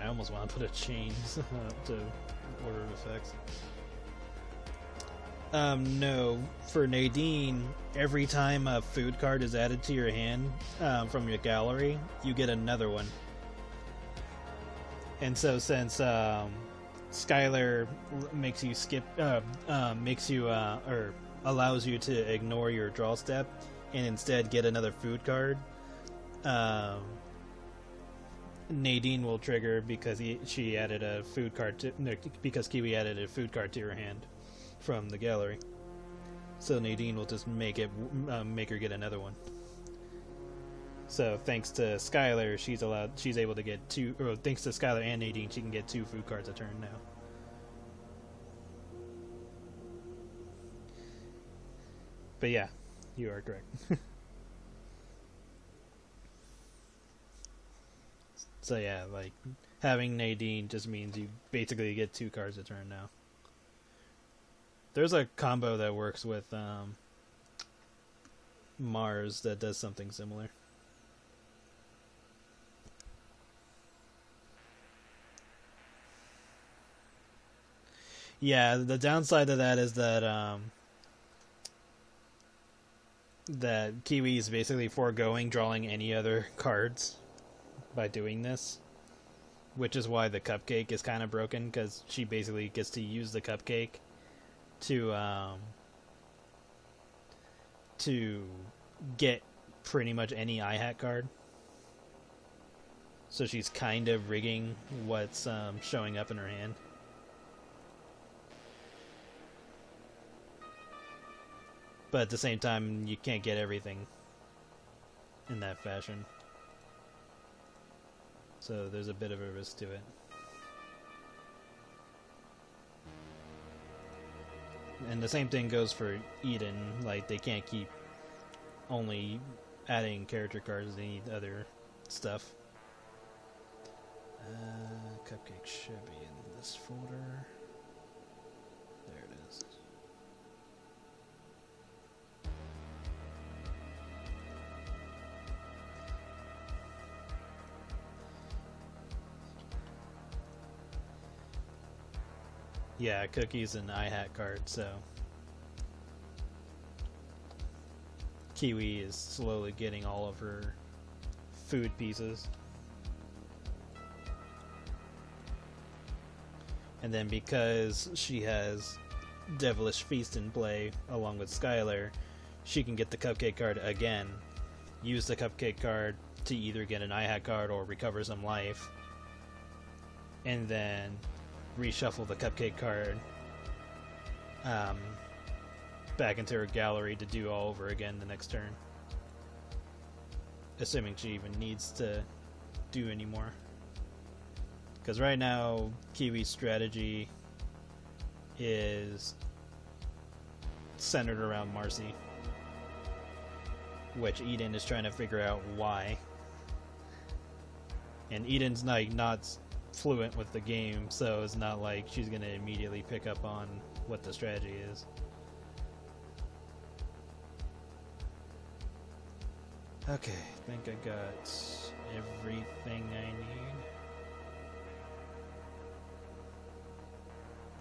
S1: I almost want to put a chains to order of effects. No. For Nadine, every time a food card is added to your hand from your gallery, you get another one. And so since Skylar makes you skip, or allows you to ignore your draw step and instead get another food card, Nadine will trigger because she added a food card to, no, because Kiwi added a food card to her hand from the gallery. So Nadine will just make her get another one. So thanks to Skylar, she's able to get two, or thanks to Skylar and Nadine, she can get 2 food cards a turn now. But yeah, you are correct. So yeah, like, having Nadine just means you basically get 2 cards a turn now. There's a combo that works with Mars that does something similar. Yeah, the downside of that is that that Kiwi is basically foregoing drawing any other cards by doing this, which is why the cupcake is kind of broken, because she basically gets to use the cupcake to get pretty much any I-Hat card. So she's kind of rigging what's showing up in her hand. But at the same time, you can't get everything in that fashion. So there's a bit of a risk to it. And the same thing goes for Eden. Like, they can't keep only adding character cards, they need other stuff. Cupcake should be in this folder. There it is. Yeah, Cookie's an I-Hat card, so Kiwi is slowly getting all of her food pieces. And then because she has Devilish Feast in play along with Skylar, she can get the cupcake card again, use the cupcake card to either get an I-Hat card or recover some life, and then reshuffle the cupcake card back into her gallery to do all over again the next turn. Assuming she even needs to do any more. Because right now, Kiwi's strategy is centered around Marcy, which Eden is trying to figure out why. And Eden's not fluent with the game, so it's not like she's going to immediately pick up on what the strategy is. Okay, I think I got everything I need.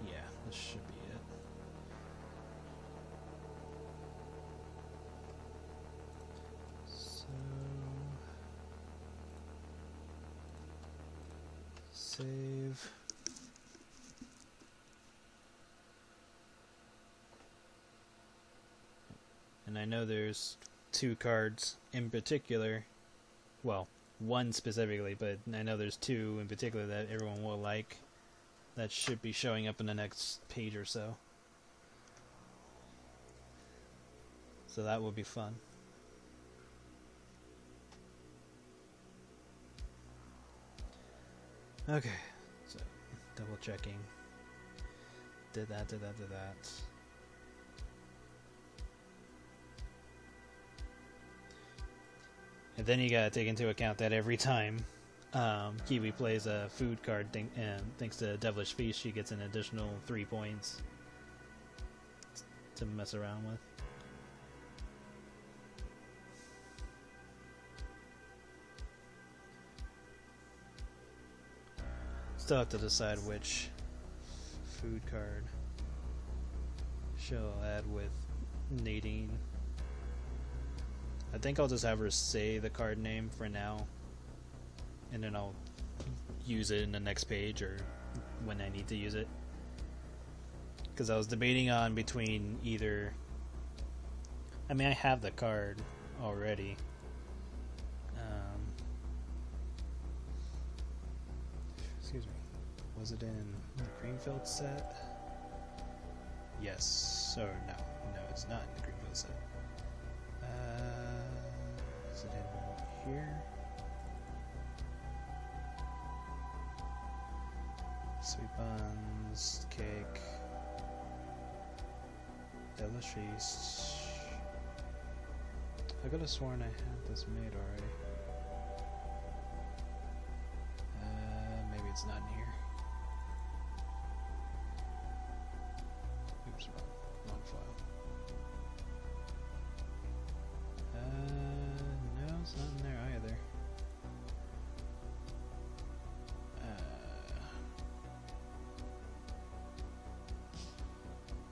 S1: Yeah, this should be it. So, save. And I know there's 2 cards in particular, well, 1 specifically, but I know there's 2 in particular that everyone will like. That should be showing up in the next page or so. So that will be fun. Okay, so double checking. Did that. And then you gotta take into account that every time Kiwi plays a food card, and thanks to Devilish Feast, she gets an additional 3 points to mess around with. Still have to decide which food card she'll add with Nadine. I think I'll just have her say the card name for now, and then I'll use it in the next page or when I need to use it. Because I was debating on between either... I mean, I have the card already. Excuse me. Was it in the Greenfield set? Yes. Or no. No, it's not in the Greenfield set. Is it in here? Sweet buns, cake, Devilish Feast. I could have sworn I had this made already. Maybe it's not in here. Oops, wrong file. No, it's not in there either.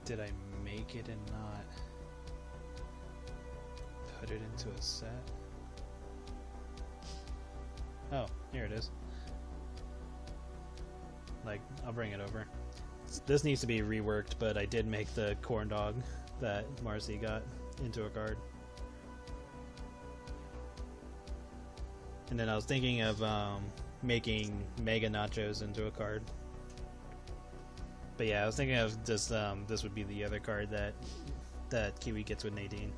S1: Did I make it and not put it into a set? Oh, here it is. Like, I'll bring it over. This needs to be reworked, but I did make the corn dog that Marcy got into a card. And then I was thinking of making Mega Nachos into a card. But yeah, I was thinking of just this would be the other card that Kiwi gets with Nadine.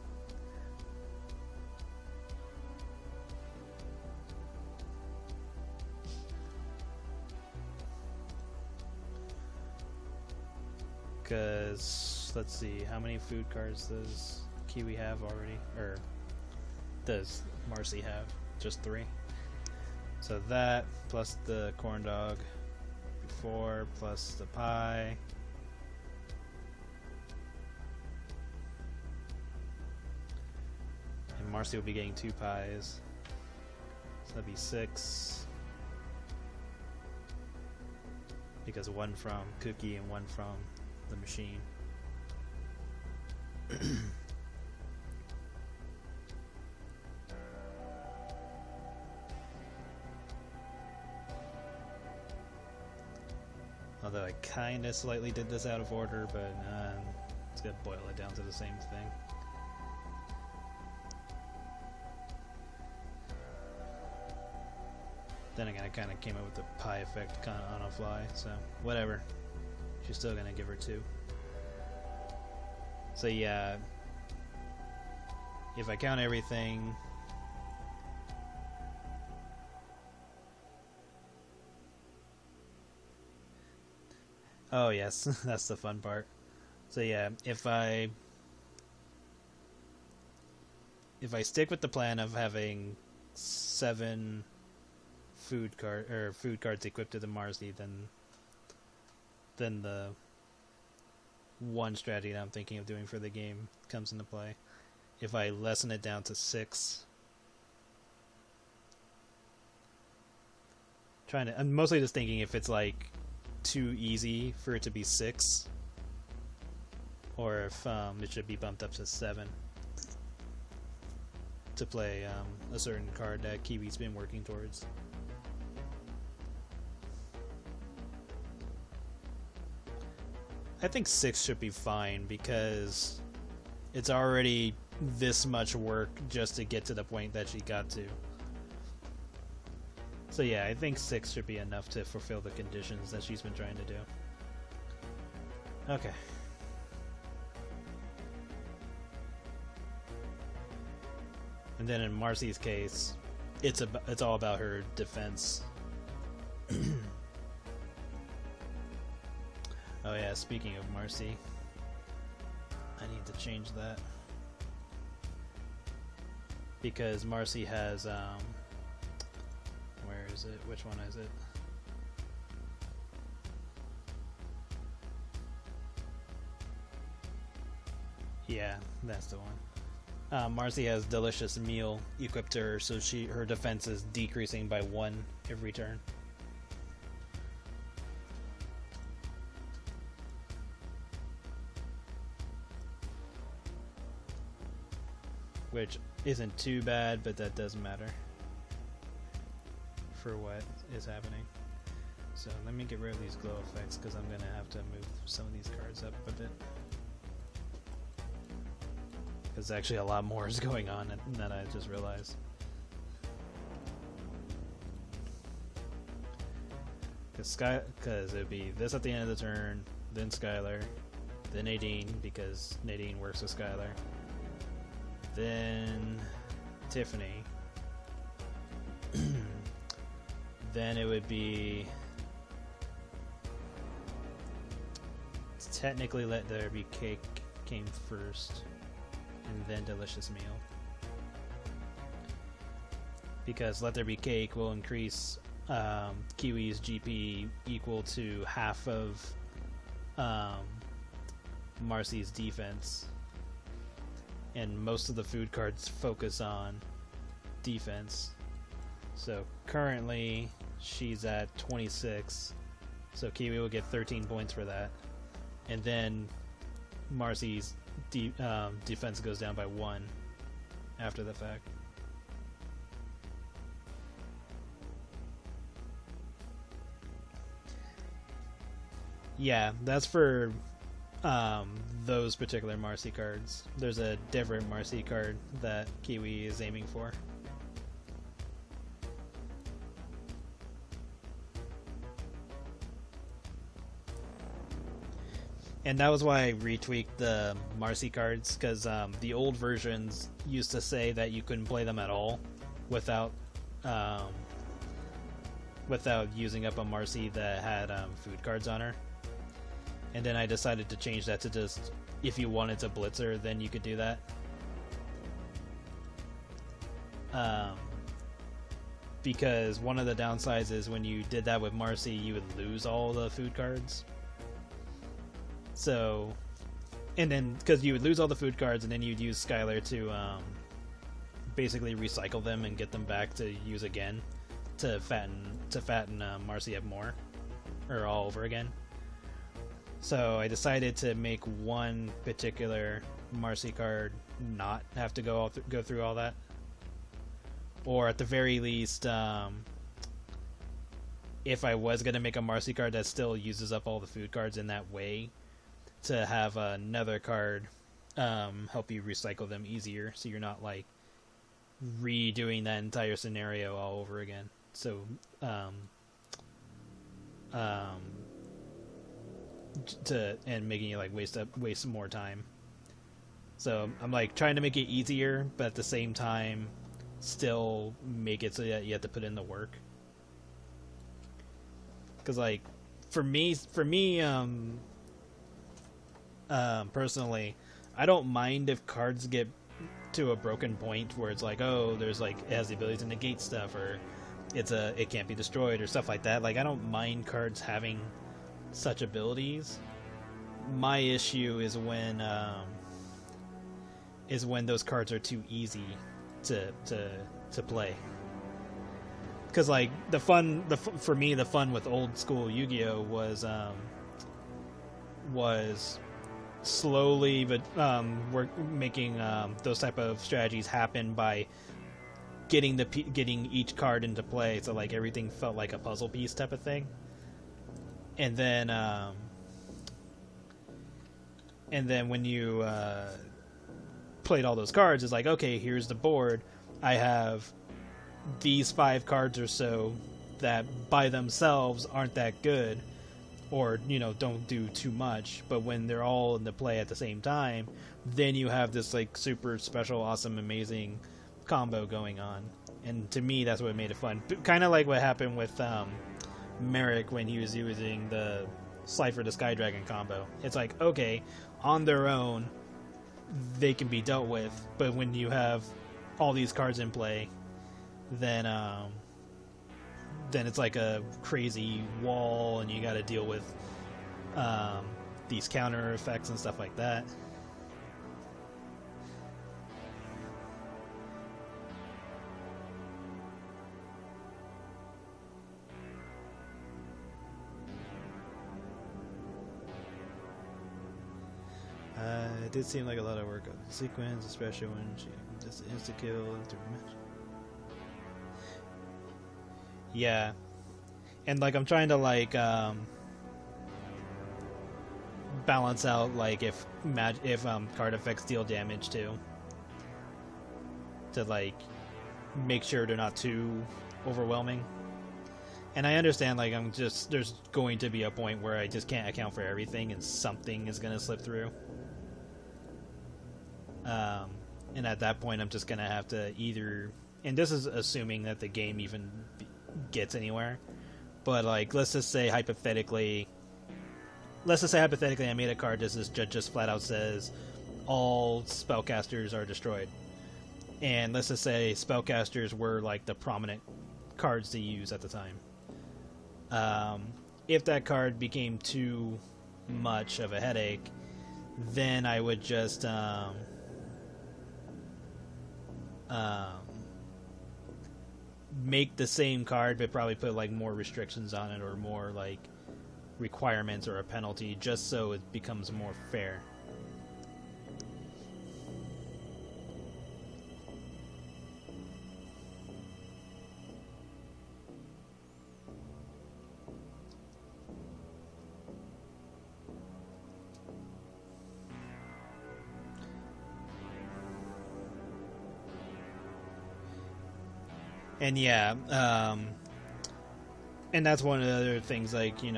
S1: Because let's see, how many food cards does Kiwi have already, or does Marcy have? Just 3. So that plus the corn dog. 4 plus the pie. And Marcy will be getting 2 pies. So that'd be 6. Because 1 from Cookie and 1 from the machine. Although I kind of slightly did this out of order, but it's gonna boil it down to the same thing. Then again, I kind of came up with the pie effect kind of on a fly, so whatever. She's still gonna give her 2. So yeah, if I count everything, oh yes, that's the fun part. So yeah, if I stick with the plan of having 7 food cards equipped to the Marcy, then the one strategy that I'm thinking of doing for the game comes into play. If I lessen it down to 6, I'm mostly just thinking if it's like too easy for it to be 6, or if it should be bumped up to 7 to play a certain card that Kiwi's been working towards. I think 6 should be fine because it's already this much work just to get to the point that she got to. So yeah, I think 6 should be enough to fulfill the conditions that she's been trying to do. Okay. And then in Marcy's case, it's all about her defense. Oh yeah, speaking of Marcy, I need to change that. Because Marcy has, where is it? Which one is it? Yeah, that's the one. Marcy has Delicious Meal equipped to her, so her defense is decreasing by 1 every turn. Which isn't too bad, but that doesn't matter for what is happening. So let me get rid of these glow effects because I'm going to have to move some of these cards up a bit. Because actually a lot more is going on than I just realized. Because it would be this at the end of the turn, then Skylar, then Nadine, because Nadine works with Skylar. Then Tiffany. Then it would be technically Let There Be Cake came first, and then Delicious Meal. Because Let There Be Cake will increase Kiwi's GP equal to half of Marcy's defense. And most of the food cards focus on defense. So currently she's at 26, so Kiwi will get 13 points for that. And then Marcy's defense goes down by 1 after the fact. Yeah, that's for those particular Marcy cards. There's a different Marcy card that Kiwi is aiming for. And that was why I retweaked the Marcy cards, because the old versions used to say that you couldn't play them at all without using up a Marcy that had food cards on her. And then I decided to change that to just, if you wanted to blitz her, then you could do that. Because one of the downsides is when you did that with Marcy, you would lose all the food cards. So, and then, because you would lose all the food cards, and then you'd use Skylar to basically recycle them and get them back to use again to fatten Marcy up more, or all over again. So I decided to make one particular Marcy card not have to go through all that, or at the very least, if I was going to make a Marcy card that still uses up all the food cards in that way, to have another card help you recycle them easier, so you're not like redoing that entire scenario all over again. So and making it like waste more time. So I'm like trying to make it easier, but at the same time still make it so that you have to put in the work. Because like for me personally, I don't mind if cards get to a broken point where it's like, oh, there's like, it has the ability to negate stuff, or it can't be destroyed or stuff like that. Like, I don't mind cards having such abilities. My issue is when those cards are too easy to play. Because like for me the fun with old school Yu-Gi-Oh was slowly, but we're making those type of strategies happen by getting each card into play, so like everything felt like a puzzle piece type of thing. And then when you played all those cards, it's like, okay, here's the board. I have these 5 cards or so that by themselves aren't that good, or don't do too much, but when they're all in the play at the same time, then you have this like super special, awesome, amazing combo going on. And to me, that's what made it fun. Kind of like what happened with Merrick when he was using the Slifer to Sky Dragon combo. It's like, okay, on their own they can be dealt with, but when you have all these cards in play, then it's like a crazy wall, and you got to deal with these counter effects and stuff like that. It did seem like a lot of work on the sequence, especially when she just insta-kill after match. Yeah, and like I'm trying to like balance out like if card effects deal damage too, to like make sure they're not too overwhelming. And I understand like there's going to be a point where I just can't account for everything and something is gonna slip through. And at that point I'm just gonna have to either, and this is assuming that the game even gets anywhere, but like let's just say hypothetically I made a card that just flat out says all spellcasters are destroyed, and let's just say spellcasters were like the prominent cards to use at the time. If that card became too much of a headache, then I would just make the same card, but probably put like more restrictions on it, or more like requirements or a penalty, just so it becomes more fair. And yeah, and that's one of the other things, like, you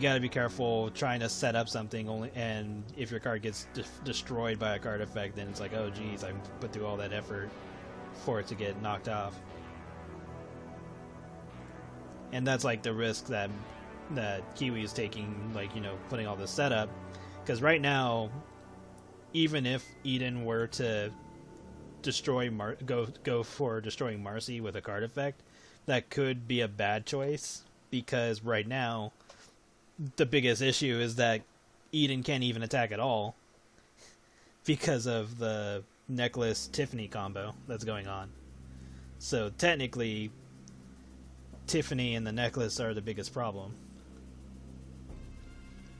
S1: gotta be careful trying to set up something only, and if your card gets destroyed by a card effect, then it's like, oh geez, I put through all that effort for it to get knocked off. And that's like the risk that Kiwi is taking, like, putting all this setup, because right now, even if Eden were to go for destroying Marcy with a card effect, that could be a bad choice, because right now the biggest issue is that Eden can't even attack at all because of the necklace Tiffany combo that's going on. So technically Tiffany and the necklace are the biggest problem,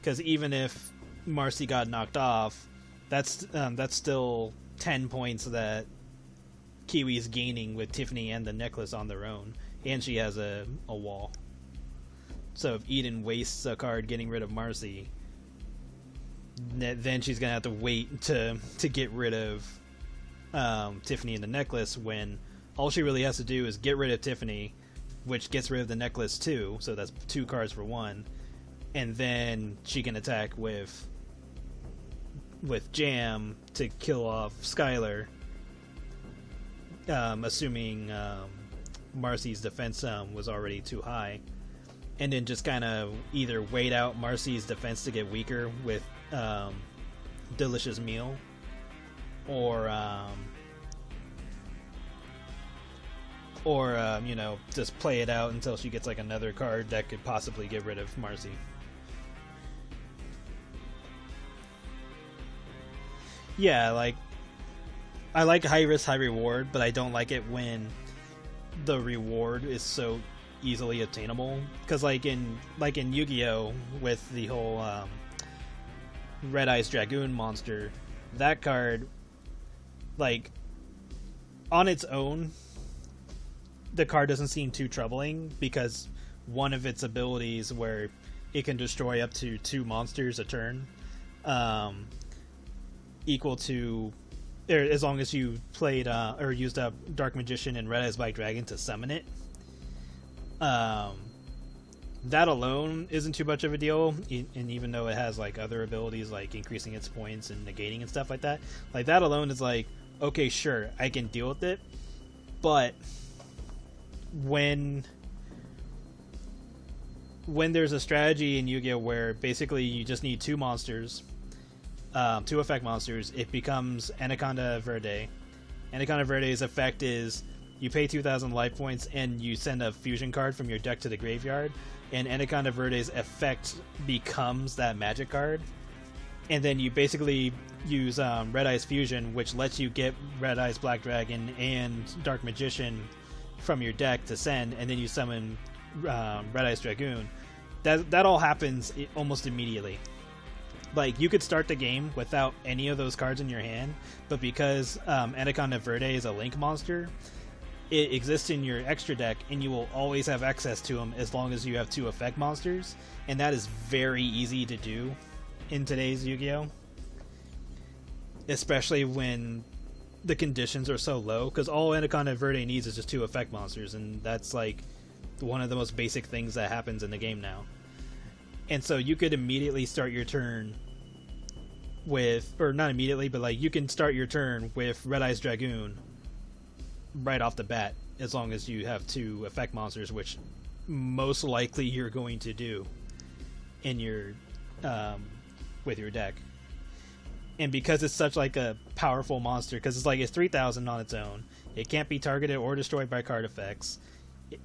S1: because even if Marcy got knocked off, that's still 10 points that Kiwi's gaining with Tiffany and the necklace on their own, and she has a wall. So if Eden wastes a card getting rid of Marcy, then she's gonna have to wait to get rid of Tiffany and the necklace, when all she really has to do is get rid of Tiffany, which gets rid of the necklace too, so that's 2 cards for 1, and then she can attack with Jam to kill off Skylar, assuming Marcy's defense was already too high, and then just kind of either wait out Marcy's defense to get weaker with Delicious Meal, or you know, just play it out until she gets like another card that could possibly get rid of Marcy. Yeah, like, I like high risk, high reward, but I don't like it when the reward is so easily obtainable. Because like in Yu-Gi-Oh! With the whole Red Eyes Dragoon monster, that card, like, on its own, the card doesn't seem too troubling, because one of its abilities where it can destroy up to 2 monsters a turn, equal to, as long as you played or used up Dark Magician and Red Eyes Black Dragon to summon it. That alone isn't too much of a deal, and even though it has like other abilities like increasing its points and negating and stuff like that alone is like, okay, sure, I can deal with it. But when there's a strategy in Yu-Gi-Oh! Where basically you just need 2 monsters, 2 effect monsters, it becomes Anaconda Verde. Anaconda Verde's effect is you pay 2,000 life points and you send a fusion card from your deck to the graveyard, and Anaconda Verde's effect becomes that magic card. And then you basically use Red Eyes Fusion, which lets you get Red Eyes Black Dragon and Dark Magician from your deck to send, and then you summon Red Eyes Dragoon. That all happens almost immediately. Like, you could start the game without any of those cards in your hand, but because Anaconda Verde is a link monster, it exists in your extra deck, and you will always have access to them as long as you have 2 effect monsters, and that is very easy to do in today's Yu-Gi-Oh! Especially when the conditions are so low, because all Anaconda Verde needs is just 2 effect monsters, and that's like one of the most basic things that happens in the game now. And so you could immediately start your turn with, or not immediately, but like you can start your turn with Red Eyes Dragoon right off the bat, as long as you have 2 effect monsters, which most likely you're going to do in your with your deck. And because it's such like a powerful monster, because it's 3,000 on its own, it can't be targeted or destroyed by card effects.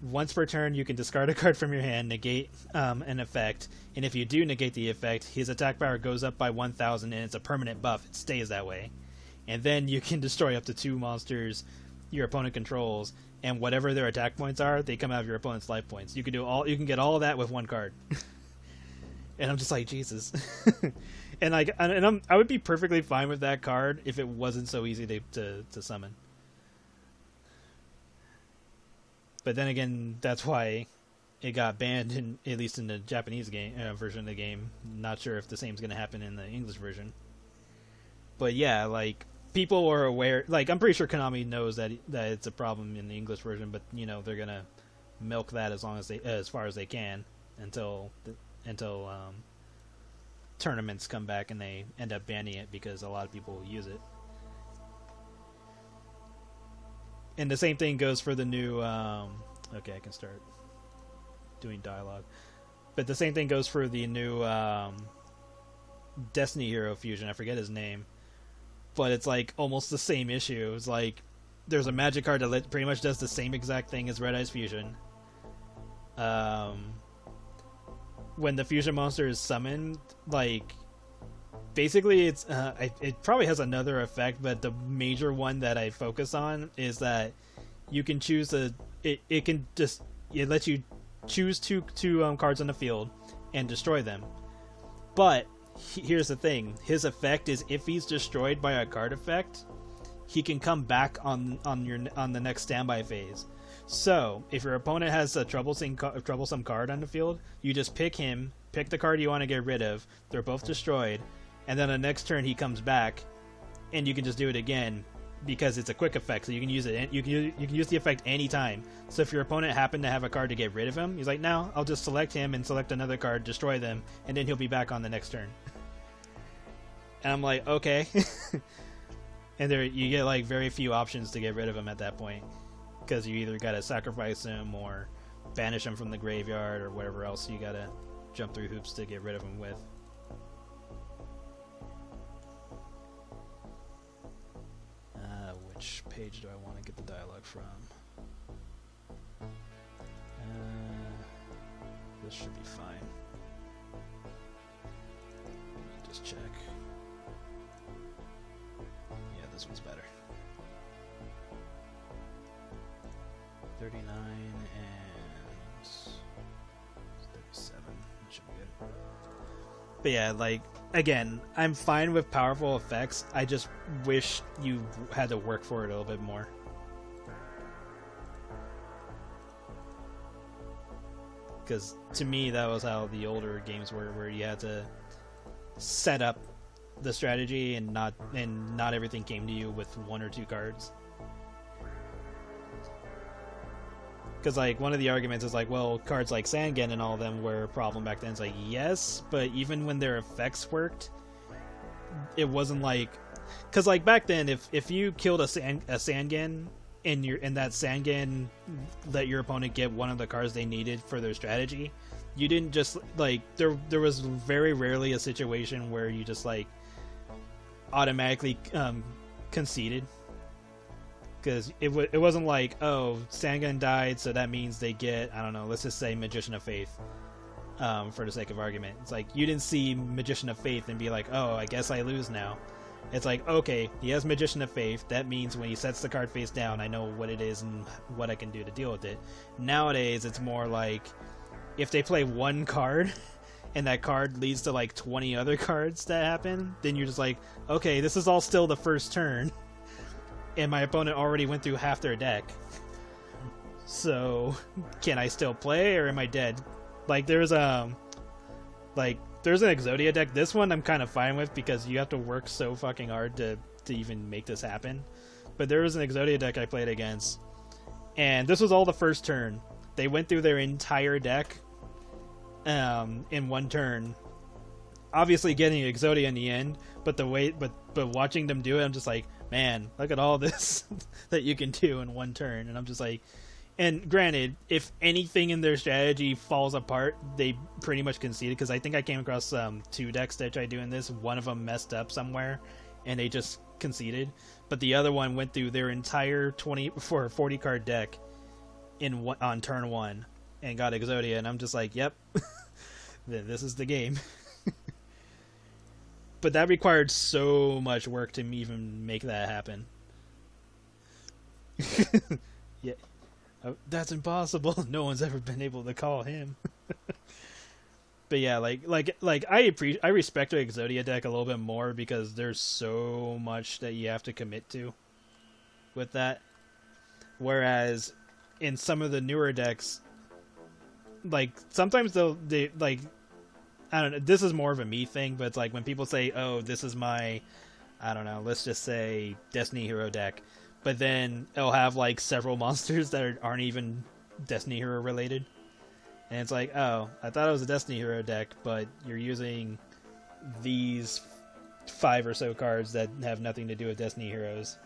S1: Once per turn, you can discard a card from your hand, negate an effect, and if you do negate the effect, his attack power goes up by 1,000, and it's a permanent buff. It stays that way. And then you can destroy up to 2 monsters your opponent controls, and whatever their attack points are, they come out of your opponent's life points. You can get all of that with 1 card. And I'm just like, Jesus. And I would be perfectly fine with that card if it wasn't so easy to summon. But then again, that's why it got banned, at least in the Japanese game version of the game. Not sure if the same is going to happen in the English version. But yeah, like, people are aware. Like, I'm pretty sure Konami knows that it's a problem in the English version, but you know they're gonna milk that as far as they can until tournaments come back and they end up banning it because a lot of people use it. And the same thing goes for the new okay, I can start doing dialogue. But the same thing goes for the new Destiny Hero Fusion. I forget his name. But it's like almost the same issue. It's like there's a magic card that pretty much does the same exact thing as Red Eyes Fusion. When the fusion monster is summoned, like, basically it's it probably has another effect, but the major one that I focus on is that you can choose it lets you choose two cards on the field and destroy them. But here's the thing: his effect is if he's destroyed by a card effect, he can come back on the next standby phase. So if your opponent has a troublesome card on the field, you just pick him, pick the card you want to get rid of. They're both destroyed, and then the next turn he comes back, and you can just do it again because it's a quick effect. So you can use it. You can use the effect anytime. So if your opponent happened to have a card to get rid of him, he's like, no, I'll just select him and select another card, destroy them, and then he'll be back on the next turn. And I'm like, okay. And there you get like very few options to get rid of him at that point, because you either gotta sacrifice him or banish him from the graveyard or whatever else you gotta jump through hoops to get rid of him with. Which page do I want to get the dialogue from? This should be fine. Let me just check. Yeah, this one's better. 39 and 37. That should be good. But yeah, like, again, I'm fine with powerful effects. I just wish you had to work for it a little bit more. Because to me, that was how the older games were, where you had to set up the strategy and not everything came to you with 1 or 2 cards. Because, like, one of the arguments is like, well, cards like Sangen and all of them were a problem back then. It's like, yes, but even when their effects worked, it wasn't like... Because, like, back then, if you killed a Sangen and that Sangen let your opponent get one of the cards they needed for their strategy, you didn't just, like... There was very rarely a situation where you just, like, automatically conceded. Because it wasn't like, oh, Sangen died, so that means they get, I don't know, let's just say Magician of Faith, for the sake of argument. It's like, you didn't see Magician of Faith and be like, oh, I guess I lose now. It's like, okay, he has Magician of Faith, that means when he sets the card face down, I know what it is and what I can do to deal with it. Nowadays, it's more like, if they play one card, and that card leads to like 20 other cards that happen, then you're just like, okay, this is all still the first turn. And my opponent already went through half their deck. So, can I still play, or am I dead? Like, there's an Exodia deck. This one I'm kind of fine with, because you have to work so fucking hard to even make this happen. But there was an Exodia deck I played against, and this was all the first turn. They went through their entire deck in one turn. Obviously getting Exodia in the end, but watching them do it, I'm just like, man, look at all this that you can do in one turn. And I'm just like, and granted, if anything in their strategy falls apart, they pretty much conceded, because I think I came across 2 decks that tried doing this. One of them messed up somewhere, and they just conceded. But the other one went through their entire 40 card deck on turn 1 and got Exodia, and I'm just like, yep, this is the game. But that required so much work to even make that happen. Yeah, that's impossible. No one's ever been able to call him. But yeah, like I respect the Exodia deck a little bit more, because there's so much that you have to commit to with that. Whereas in some of the newer decks, like, sometimes they like, I don't know, this is more of a me thing, but it's like when people say, oh, this is my, I don't know, let's just say Destiny Hero deck, but then it'll have like several monsters that aren't even Destiny Hero related. And it's like, oh, I thought it was a Destiny Hero deck, but you're using these 5 or so cards that have nothing to do with Destiny Heroes.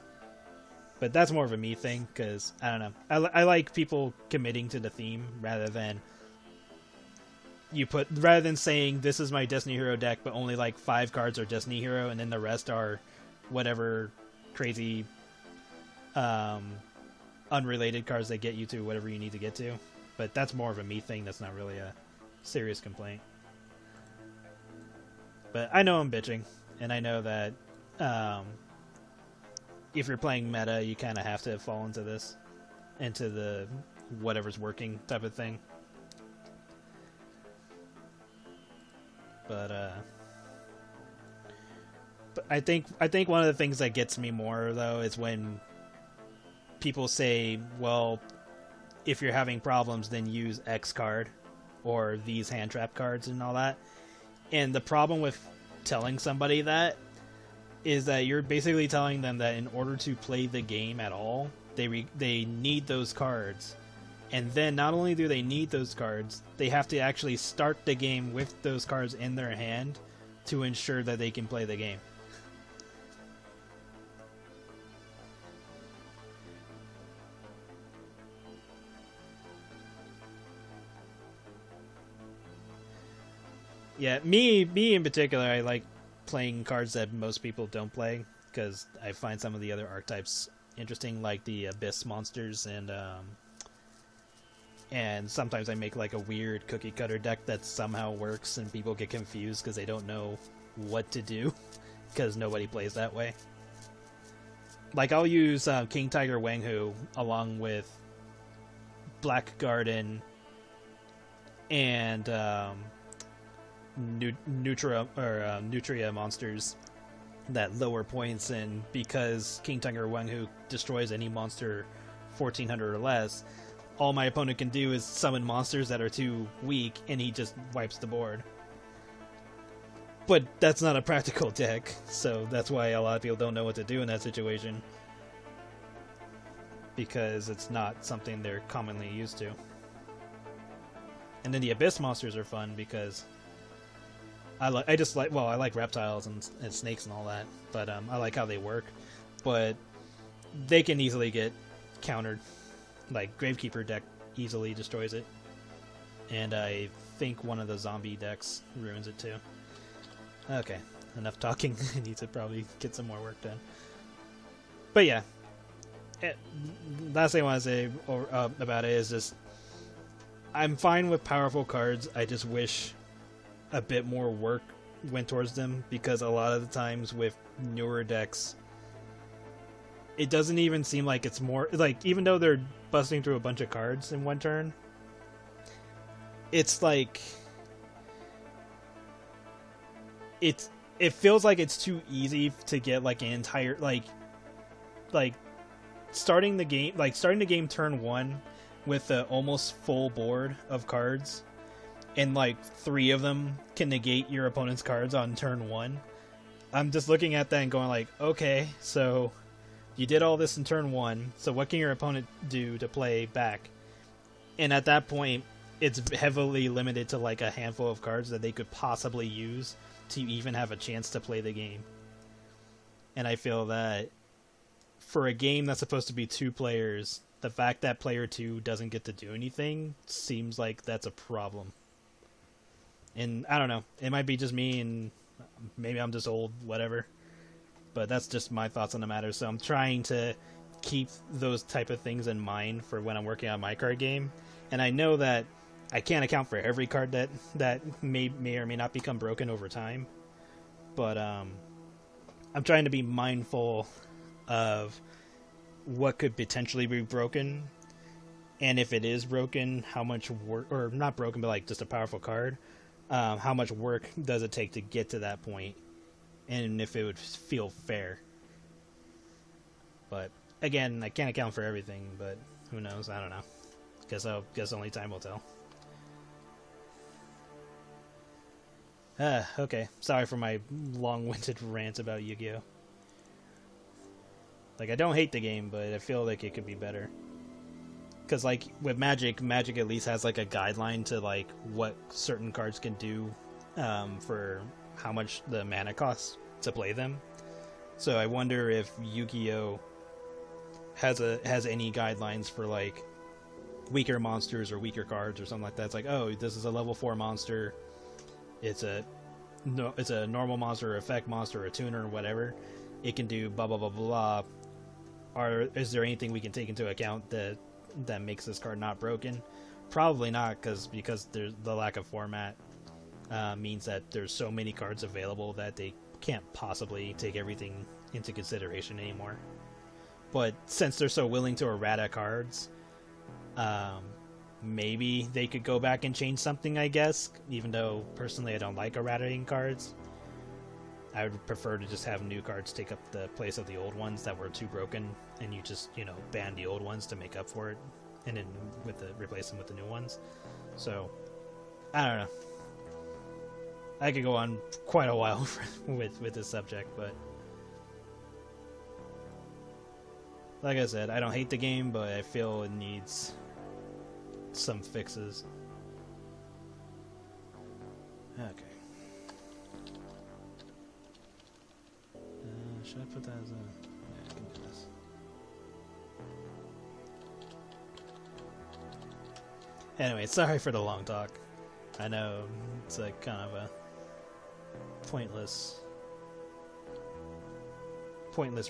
S1: But that's more of a me thing, because, I don't know, I like people committing to the theme rather than saying this is my Destiny Hero deck, but only like 5 cards are Destiny Hero, and then the rest are whatever crazy unrelated cards that get you to whatever you need to get to. But that's more of a me thing. That's not really a serious complaint. But I know I'm bitching, and I know that if you're playing meta, you kind of have to fall into the whatever's working type of thing. But I think one of the things that gets me more, though, is when people say, well, if you're having problems, then use X card or these hand trap cards and all that. And the problem with telling somebody that is that you're basically telling them that in order to play the game at all, they need those cards. And then not only do they need those cards, they have to actually start the game with those cards in their hand to ensure that they can play the game. Yeah, me in particular, I like playing cards that most people don't play because I find some of the other archetypes interesting, like the Abyss monsters, and sometimes I make like a weird cookie cutter deck that somehow works and people get confused because they don't know what to do because nobody plays that way. Like I'll use King Tiger Wanghu along with Black Garden and Nutria monsters that lower points, and because King Tiger Wanghu destroys any monster 1400 or less, all my opponent can do is summon monsters that are too weak and he just wipes the board. But that's not a practical deck, so that's why a lot of people don't know what to do in that situation, because it's not something they're commonly used to. And then the Abyss monsters are fun because I like reptiles and snakes and all that, but I like how they work. But they can easily get countered. Like Gravekeeper deck easily destroys it, and I think one of the zombie decks ruins it too. Okay, enough talking. I need to probably get some more work done. But yeah, last thing I want to say about it is just I'm fine with powerful cards. I just wish a bit more work went towards them, because a lot of the times with newer decks, it doesn't even seem like it's more like, even though they're busting through a bunch of cards in one turn, it's like it feels like it's too easy to get like an entire like starting the game turn one with a almost full board of cards, and like 3 of them can negate your opponent's cards on turn 1. I'm just looking at that and going like, okay, so you did all this in turn 1, so what can your opponent do to play back? And at that point, it's heavily limited to like a handful of cards that they could possibly use to even have a chance to play the game. And I feel that for a game that's supposed to be 2 players, the fact that player 2 doesn't get to do anything seems like that's a problem. And I don't know, it might be just me, and maybe I'm just old, whatever. But that's just my thoughts on the matter. So I'm trying to keep those type of things in mind for when I'm working on my card game. And I know that I can't account for every card that may or may not become broken over time. But I'm trying to be mindful of what could potentially be broken. And if it is broken, how much work, or not broken, but like just a powerful card, how much work does it take to get to that point, and if it would feel fair. But again, I can't account for everything, but who knows? I don't know. Guess only time will tell. Okay. Sorry for my long-winded rant about Yu-Gi-Oh! Like, I don't hate the game, but I feel like it could be better. Because, like, with Magic at least has, like, a guideline to, like, what certain cards can do for how much the mana costs to play them. So I wonder if Yu-Gi-Oh! has any guidelines for, like, weaker monsters or weaker cards or something like that. It's like, oh, this is a level 4 monster. It's a normal monster, or effect monster, or a tuner, or whatever. It can do blah, blah, blah, blah. Is there anything we can take into account that makes this card not broken? Probably not, because there's the lack of format means that there's so many cards available that they can't possibly take everything into consideration anymore. But since they're so willing to errata cards, maybe they could go back and change something, I guess, even though personally I don't like erratating cards. I would prefer to just have new cards take up the place of the old ones that were too broken, and you just, ban the old ones to make up for it and then replace them with the new ones. So I don't know. I could go on quite a while with this subject, but like I said, I don't hate the game, but I feel it needs some fixes. Okay. Should I put that as a... Yeah, I can do this. Anyway, sorry for the long talk. I know it's like kind of a pointless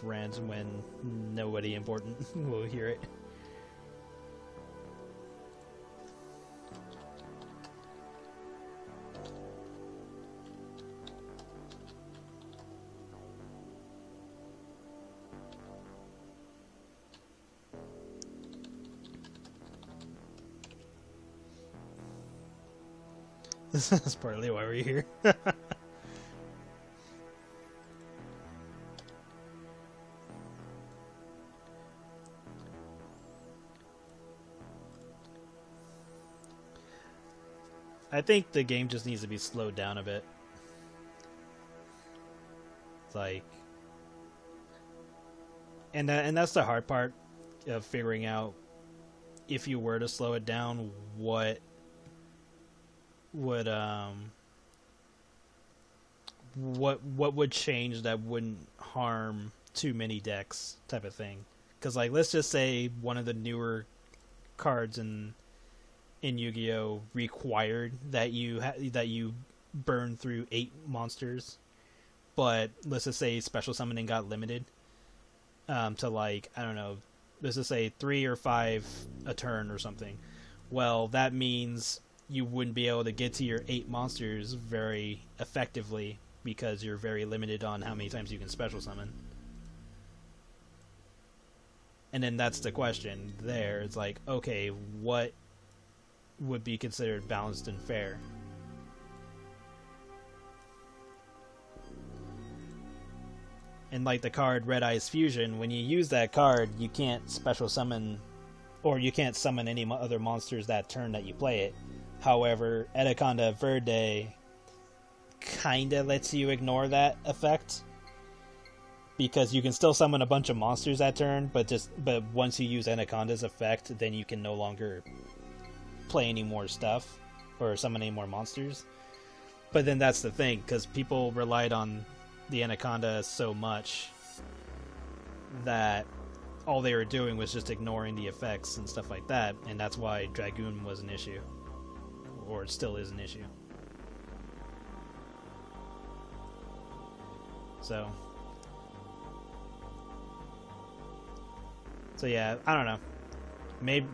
S1: rant when nobody important will hear it. That's partly why we're here. I think the game just needs to be slowed down a bit. It's like, and that's the hard part of figuring out if you were to slow it down, what would change that wouldn't harm too many decks, type of thing. Because like, let's just say one of the newer cards in Yu-Gi-Oh required that you burn through 8 monsters, but let's just say special summoning got limited to, like, I don't know, let's just say 3 or 5 a turn or something. Well, that means you wouldn't be able to get to your 8 monsters very effectively because you're very limited on how many times you can special summon. And then that's the question there. It's like, okay, what would be considered balanced and fair? And like the card Red Eyes Fusion, when you use that card, you can't special summon, or you can't summon any other monsters that turn that you play it. However, Anaconda Verde kinda lets you ignore that effect, because you can still summon a bunch of monsters that turn, but once you use Anaconda's effect, then you can no longer play any more stuff or summon any more monsters. But then that's the thing, because people relied on the Anaconda so much that all they were doing was just ignoring the effects and stuff like that, and that's why Dragoon was an issue, or it still is an issue. So yeah, I don't know.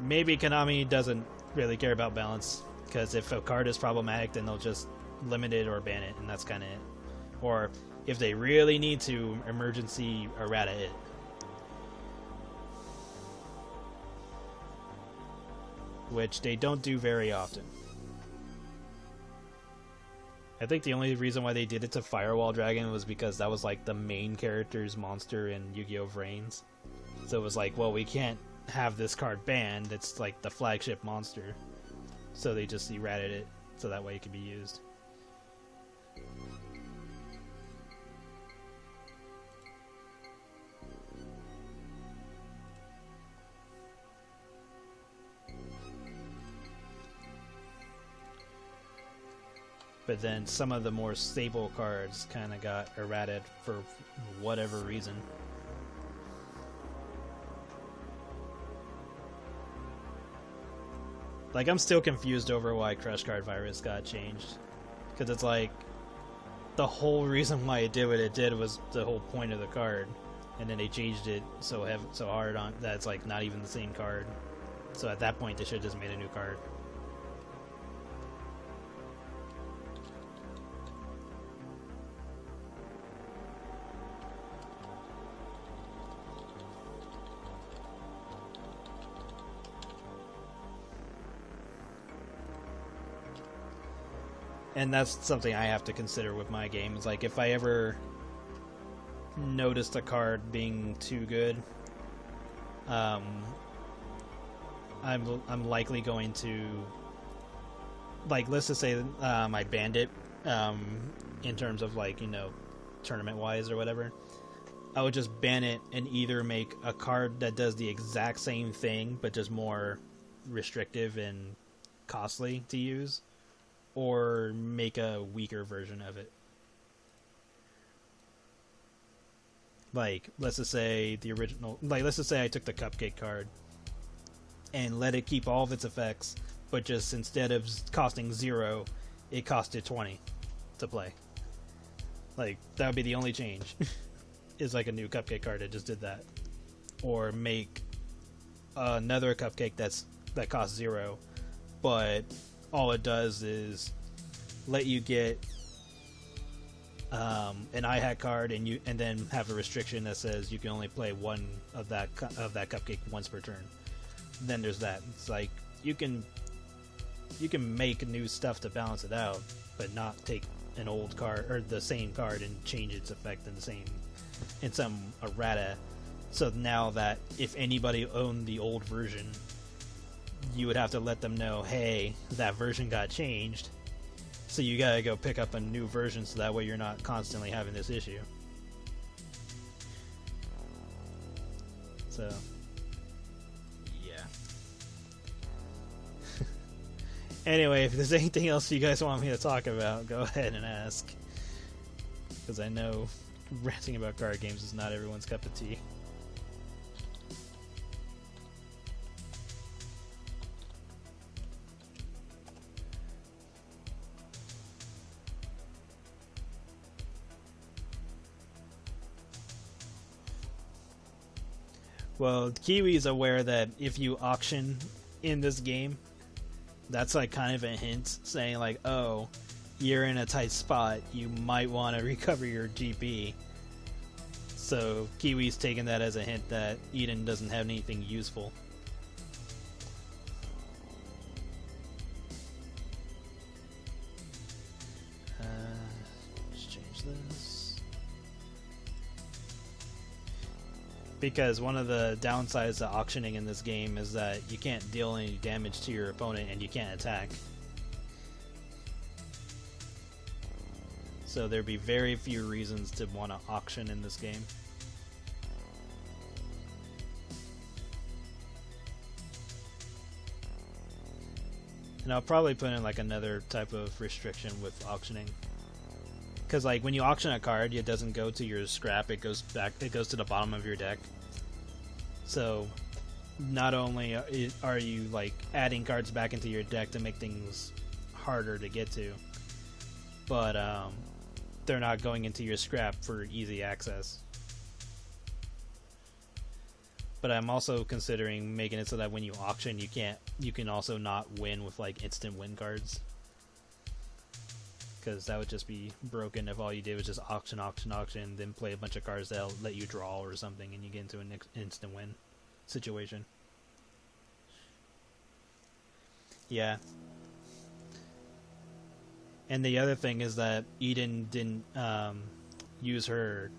S1: Maybe Konami doesn't really care about balance, because if a card is problematic, then they'll just limit it or ban it, and that's kind of it. Or if they really need to, emergency errata it. Which they don't do very often. I think the only reason why they did it to Firewall Dragon was because that was like the main character's monster in Yu-Gi-Oh! Vrains. So it was like, well, we can't have this card banned, it's like the flagship monster. So they just errated it so that way it could be used. But then some of the more stable cards kind of got errated for whatever reason. Like, I'm still confused over why Crush Card Virus got changed. Because it's like, the whole reason why it did what it did was the whole point of the card. And then they changed it so hard on that it's like not even the same card. So at that point they should have just made a new card. And that's something I have to consider with my game. It's like, if I ever noticed a card being too good, I'm likely going to, like, let's just say I banned it in terms of, like, you know, tournament wise or whatever. I would just ban it and either make a card that does the exact same thing but just more restrictive and costly to use, or make a weaker version of it. Like, let's just say the original, like, let's just say I took the Cupcake card and let it keep all of its effects, but just instead of costing 0, it costed 20 to play. Like, that would be the only change. Is like a new Cupcake card that just did that. Or make another Cupcake that costs 0, but all it does is let you get an iHack card and then have a restriction that says you can only play one of that Cupcake once per turn. Then there's that. It's like you can make new stuff to balance it out, but not take an old card or the same card and change its effect in some errata. So now that if anybody owned the old version, you would have to let them know, hey, that version got changed, so you gotta go pick up a new version, so that way you're not constantly having this issue. So yeah. Anyway, if there's anything else you guys want me to talk about, go ahead and ask, because I know ranting about card games is not everyone's cup of tea. Well, Kiwi's aware that if you auction in this game, that's like kind of a hint saying like, oh, you're in a tight spot, you might want to recover your GP. So Kiwi's taking that as a hint that Eden doesn't have anything useful. Let's change this. Because one of the downsides to auctioning in this game is that you can't deal any damage to your opponent and you can't attack. So there'd be very few reasons to want to auction in this game. And I'll probably put in like another type of restriction with auctioning. Because like when you auction a card, it doesn't go to your scrap, it goes to the bottom of your deck. So not only are you like adding cards back into your deck to make things harder to get to, but they're not going into your scrap for easy access. But I'm also considering making it so that when you auction, you can also not win with like instant win cards, because that would just be broken if all you did was just auction, then play a bunch of cards that'll let you draw or something, and you get into an instant win situation. Yeah. And the other thing is that Eden didn't use her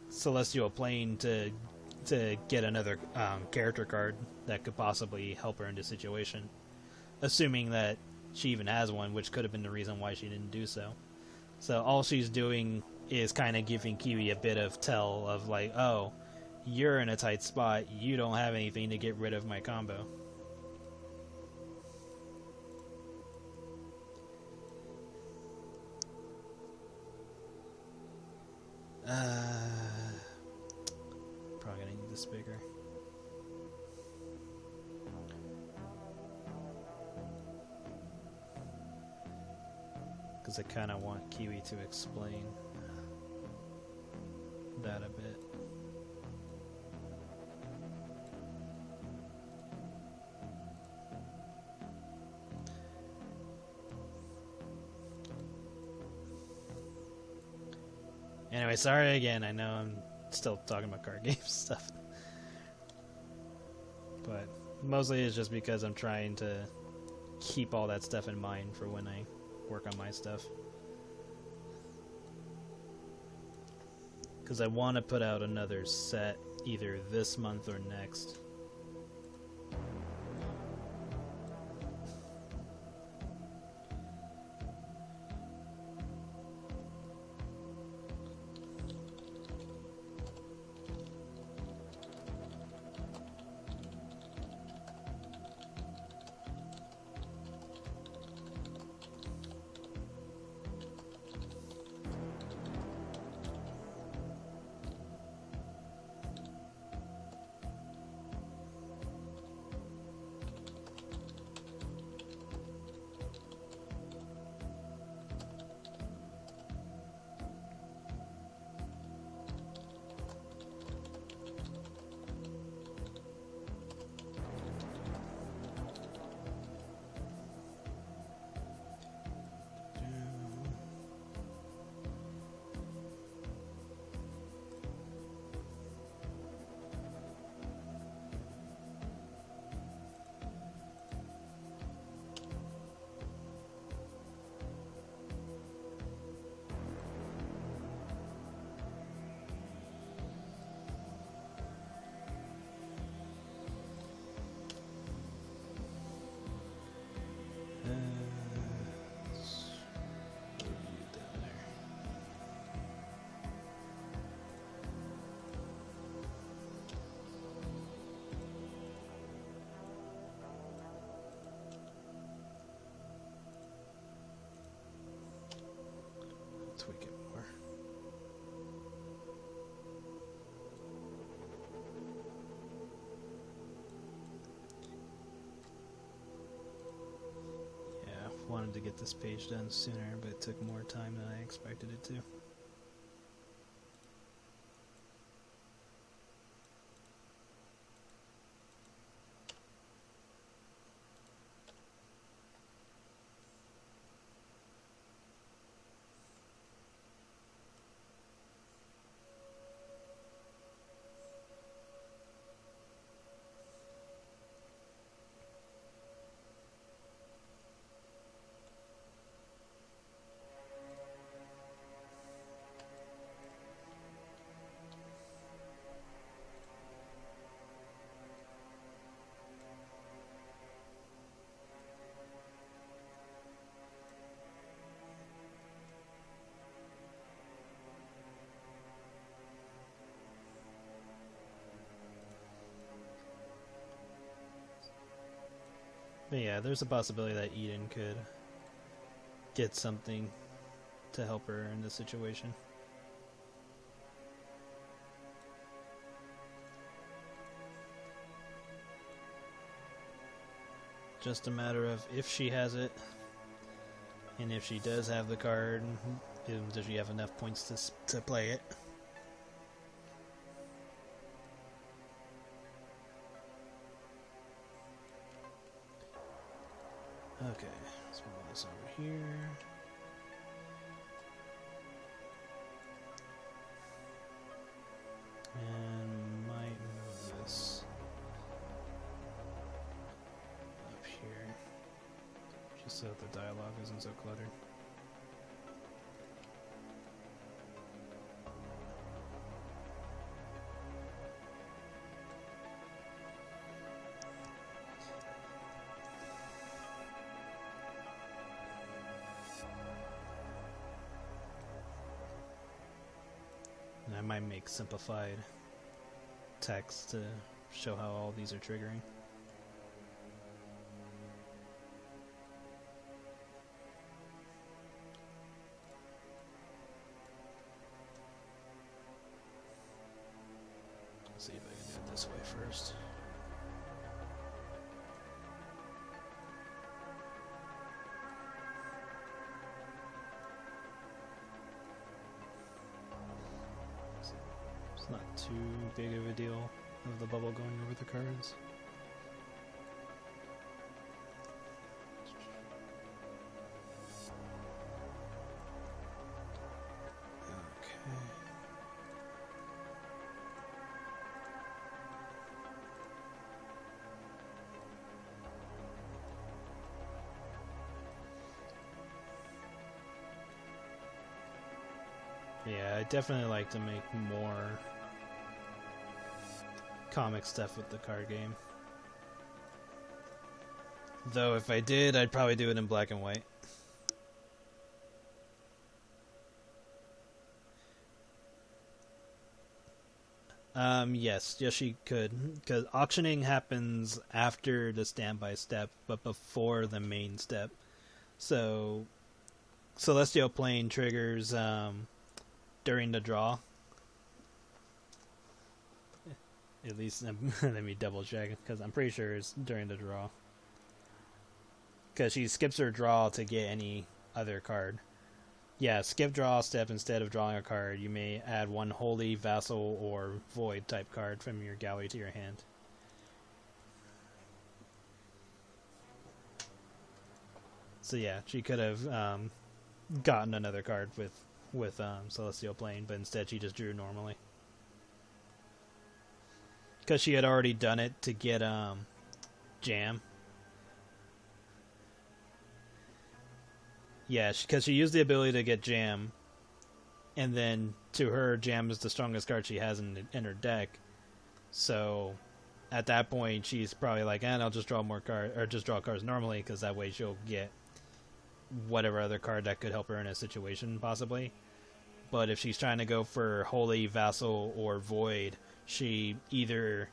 S1: Celestial Plane to get another character card that could possibly help her in this situation. Assuming that she even has one, which could have been the reason why she didn't do so. So all she's doing is kind of giving Kiwi a bit of tell of like, oh, you're in a tight spot, you don't have anything to get rid of my combo. Probably gonna need this bigger. Because I kind of want Kiwi to explain that a bit. Anyway, sorry again, I know I'm still talking about card game stuff. But mostly it's just because I'm trying to keep all that stuff in mind for when I work on my stuff. Because I want to put out another set either this month or next. wanted to get this page done sooner, but it took more time than I expected it to. But yeah, there's a possibility that Eden could get something to help her in this situation. Just a matter of if she has it, and if she does have the card, does she have enough points to play it? Okay, let's move this over here. And might move this up here, just so that the dialogue isn't so cluttered. And I might make simplified text to show how all these are triggering. Let's see if I can do it this way first. Not too big of a deal of the bubble going over the cards. Okay. Yeah, I definitely like to make more comic stuff with the card game. Though if I did, I'd probably do it in black and white. Yes, she could, because auctioning happens after the standby step, but before the main step. So, Celestial Plane triggers during the draw. At least, let me double check, because I'm pretty sure it's during the draw. Because she skips her draw to get any other card. Yeah, skip draw step instead of drawing a card. You may add one Holy, Vassal, or Void type card from your gallery to your hand. So yeah, she could have gotten another card with Celestial Plane, but instead she just drew normally. Because she had already done it to get Jam. Yeah, because she used the ability to get Jam, and then to her, Jam is the strongest card she has in her deck. So at that point, she's probably like, I'll just draw more cards, or just draw cards normally, because that way she'll get whatever other card that could help her in a situation, possibly. But if she's trying to go for Holy, Vassal, or Void, she either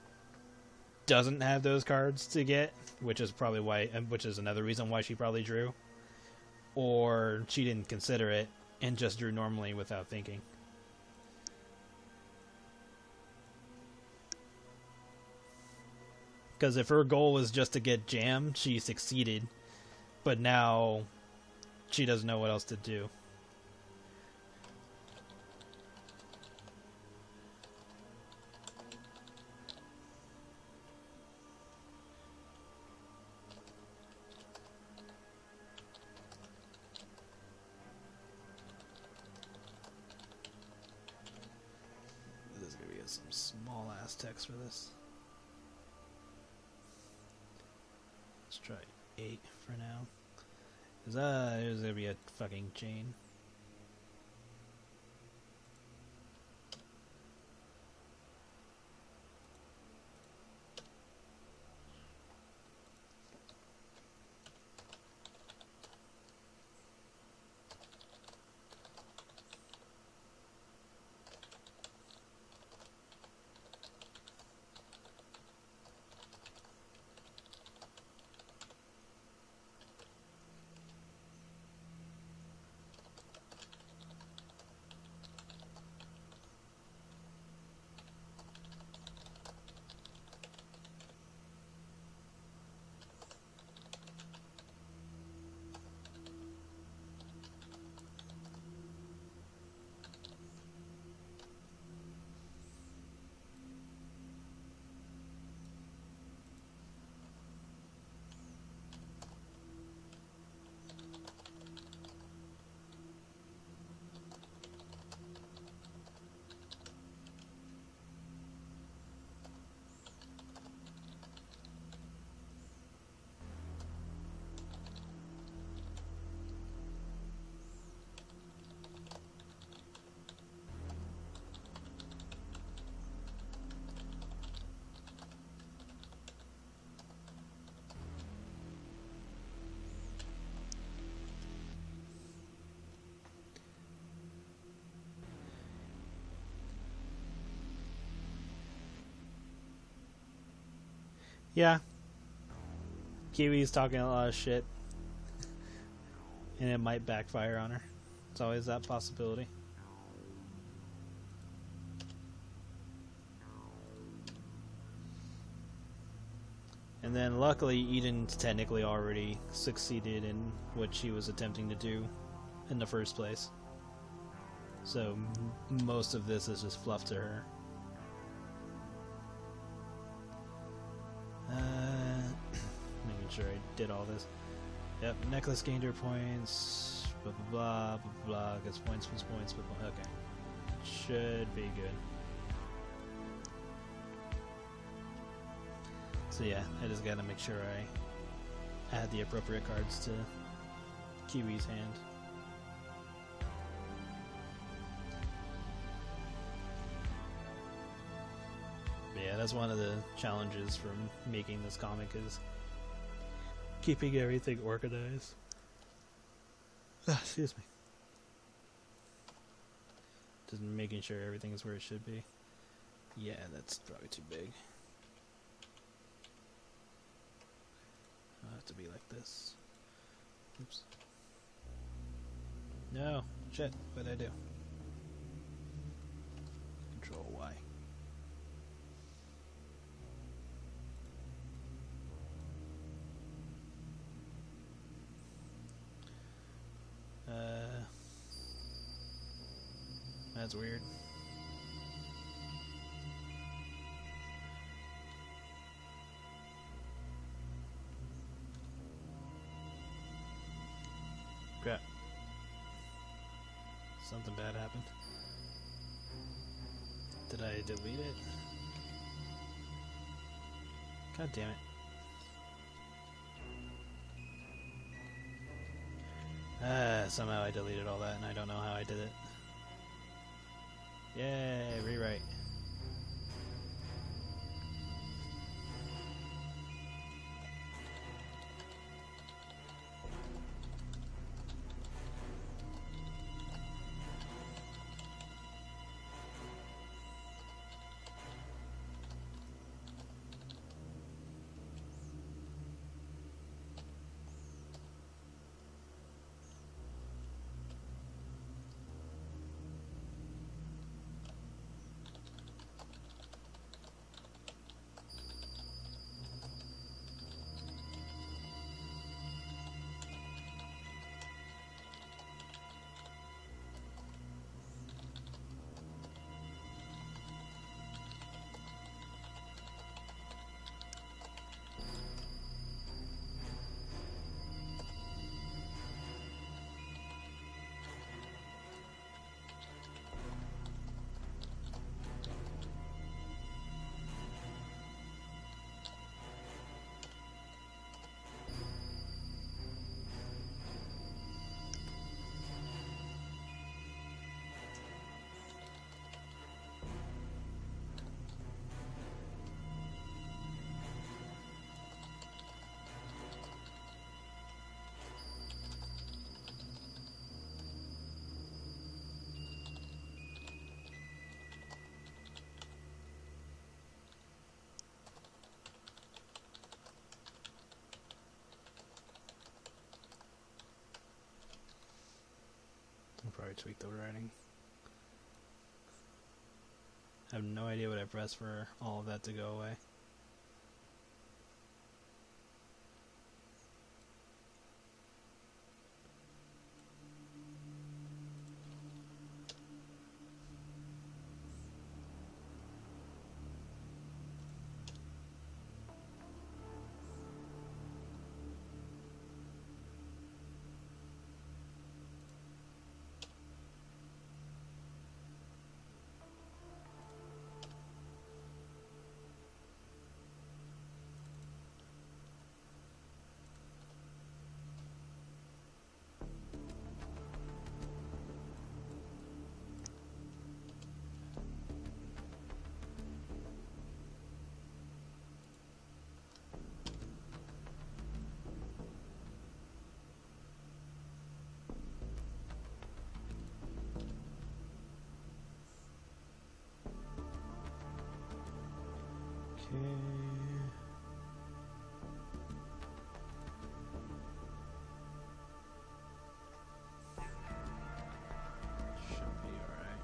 S1: doesn't have those cards to get, which is probably why, which is another reason why she probably drew, or she didn't consider it and just drew normally without thinking. Because if her goal was just to get Jam, she succeeded. But now she doesn't know what else to do. There's gonna be some small ass text for this. Let's try 8 for now. Cause there's gonna be a fucking chain. Yeah. Kiwi's talking a lot of shit. And it might backfire on her. It's always that possibility. And then luckily Eden technically already succeeded in what she was attempting to do in the first place. So most of this is just fluff to her. Making sure I did all this. Yep, necklace gained her points. Blah blah blah blah blah. Gets points, points. Okay, should be good. So yeah, I just gotta make sure I add the appropriate cards to Kiwi's hand. Yeah, that's one of the challenges from making this comic is keeping everything organized. Excuse me. Just making sure everything is where it should be. Yeah, that's probably too big. I'll have to be like this. Oops. No! Shit, what'd I do? Control Y. That's weird. Crap. Something bad happened. Did I delete it? God damn it. Somehow I deleted all that and I don't know how I did it. Yay, rewrite. probably tweak the writing. I have no idea what I pressed for all of that to go away. Should be alright.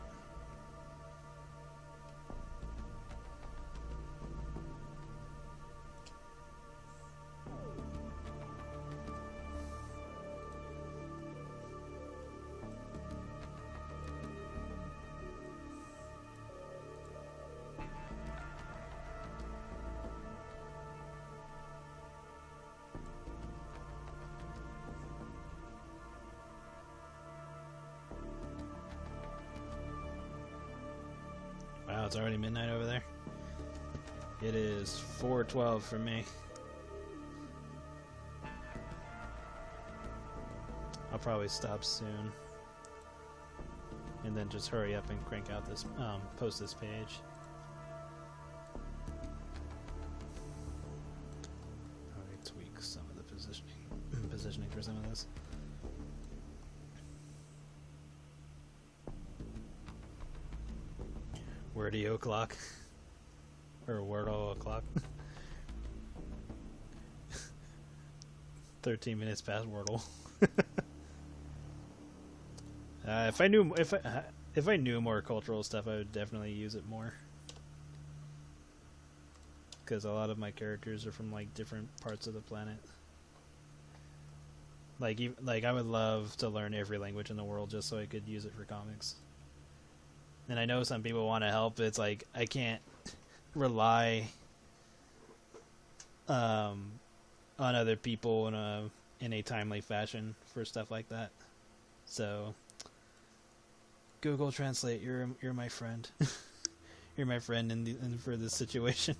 S1: Wow, it's already midnight over there. It is 4:12 for me. I'll probably stop soon. And then just hurry up and crank out this, post this page. Probably tweak some of the positioning for some of this. Wordy o'clock. Or Wordle o'clock. 13 minutes past Wordle. If I knew more cultural stuff, I would definitely use it more. Because a lot of my characters are from like different parts of the planet. Like I would love to learn every language in the world just so I could use it for comics. And I know some people want to help, but it's like I can't rely on other people in a timely fashion for stuff like that. So Google Translate, you're my friend. You're my friend in for this situation.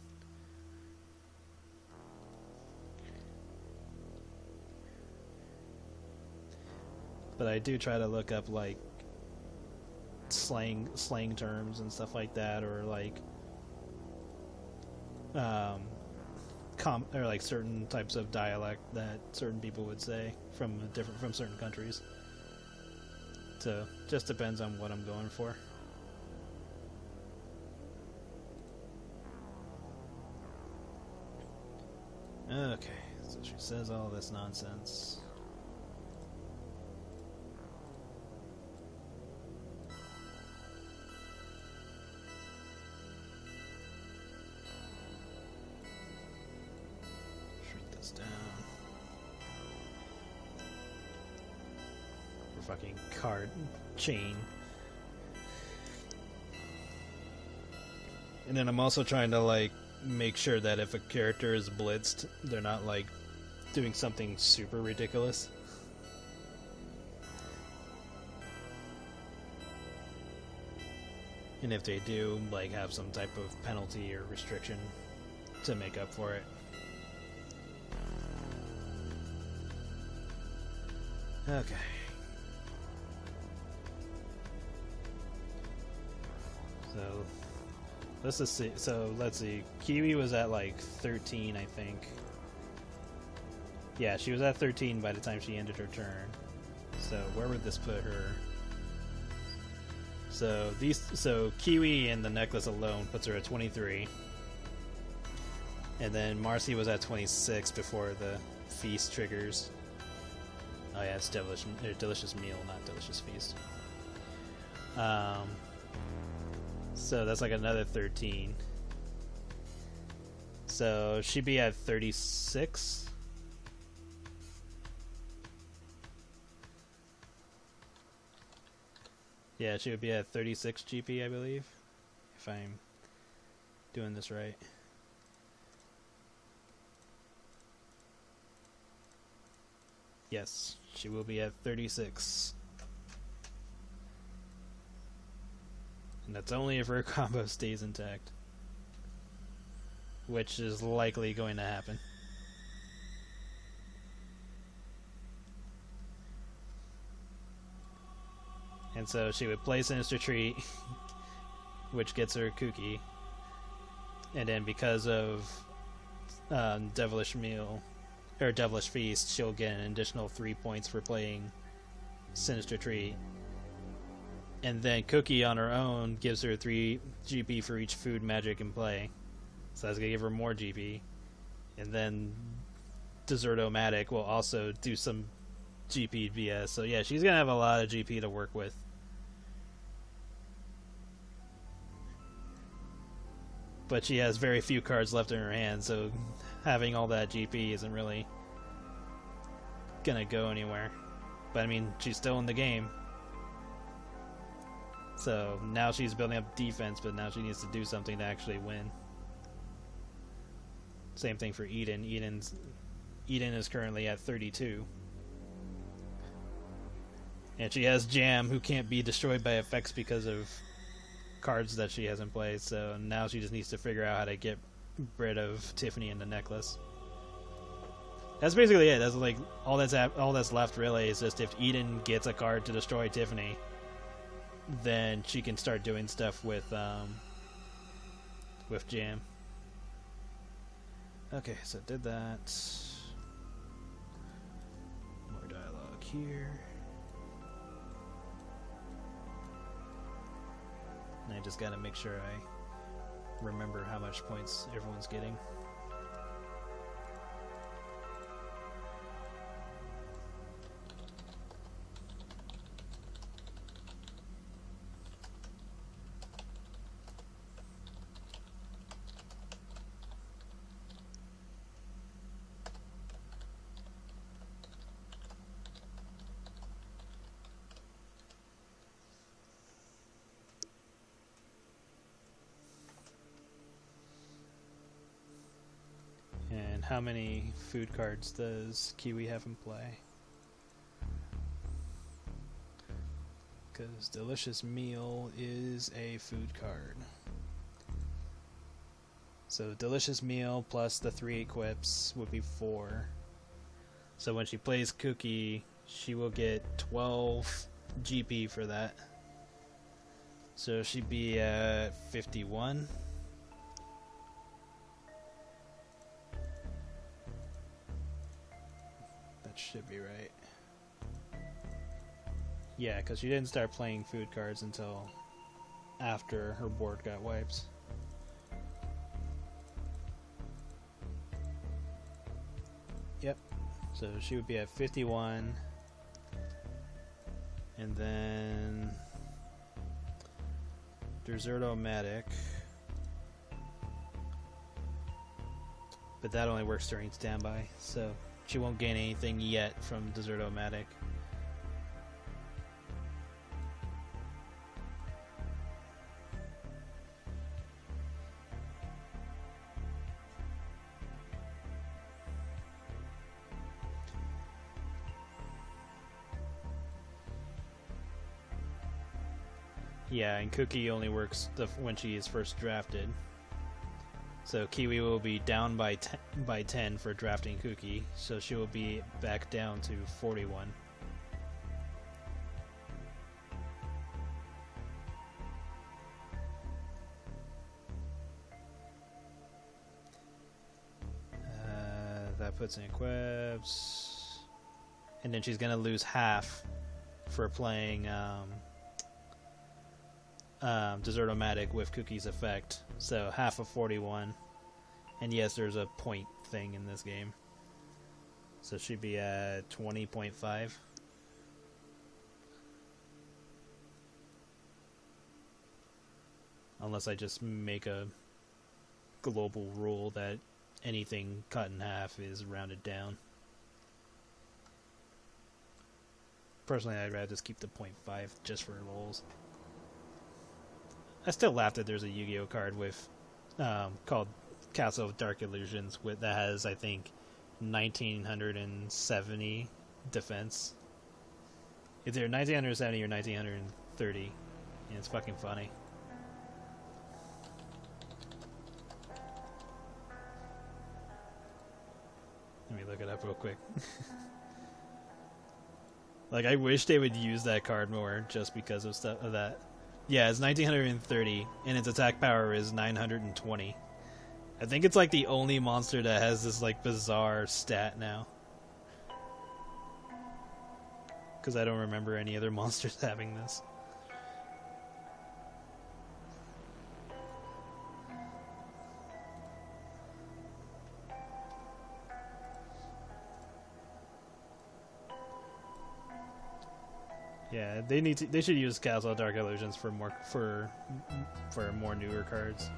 S1: But I do try to look up like slang terms and stuff like that, or like or like certain types of dialect that certain people would say from certain countries. So just depends on what I'm going for. Okay, so she says all this nonsense. Down for fucking card chain. And then I'm also trying to like make sure that if a character is blitzed, they're not like doing something super ridiculous. And if they do, like have some type of penalty or restriction to make up for it. Okay. So let's just see. So let's see. Kiwi was at like 13, I think. Yeah, she was at 13 by the time she ended her turn. So where would this put her? So Kiwi and the necklace alone puts her at 23. And then Marcy was at 26 before the feast triggers. Oh yeah, it's delicious meal, not delicious feast. So that's like another 13. So she'd be at 36. Yeah, she would be at 36 GP, I believe, if I'm doing this right. Yes, she will be at 36. And that's only if her combo stays intact, which is likely going to happen. And so she would play Sinister Treat, which gets her Kuki. And then because of Devilish Meal, or Devilish Feast, she'll get an additional 3 points for playing Sinister Treat. And then Kuki on her own gives her 3 GP for each food magic in play. So that's going to give her more GP. And then Desert-O-Matic will also do some GP BS. So yeah, she's going to have a lot of GP to work with. But she has very few cards left in her hand, so having all that GP isn't really going to go anywhere. But I mean, she's still in the game. So now she's building up defense, but now she needs to do something to actually win. Same thing for Eden. Eden is currently at 32. And she has Jam, who can't be destroyed by effects because of cards that she has in play. So now she just needs to figure out how to get rid of Tiffany and the necklace. That's basically it. That's like all that's left really is just if Eden gets a card to destroy Tiffany, then she can start doing stuff with Jam. Okay, so did that. More dialogue here. And I just gotta make sure I remember how much points everyone's getting. How many food cards does Kiwi have in play? Because Delicious Meal is a food card. So Delicious Meal plus the 3 equips would be 4. So when she plays Kuki, she will get 12 GP for that. So she'd be at 51. Should be right. Yeah, because she didn't start playing food cards until after her board got wiped. Yep. So she would be at 51. And then Desert-O-Matic. But that only works during standby, so she won't gain anything yet from Desert-O-Matic. Yeah, and Kuki only works when she is first drafted. So Kiwi will be down by 10 for drafting Kuki, so she will be back down to 41. That puts in equips, and then she's gonna lose half for playing Desert-O-Matic with Kuki's effect, so half of 41. And yes, there's a point thing in this game, so she'd be at 20.5. Unless I just make a global rule that anything cut in half is rounded down. Personally, I'd rather just keep the 0.5 just for lulz. I still laugh that there's a Yu-Gi-Oh card with called Castle of Dark Illusions that has, I think, 1970 defense. It's either 1970 or 1930, and it's fucking funny. Let me look it up real quick. Like, I wish they would use that card more just because of stuff of that. Yeah, it's 1930, and its attack power is 920. I think it's like the only monster that has this like bizarre stat now. Because I don't remember any other monsters having this. Yeah, they should use Castle of Dark Illusions for more newer cards.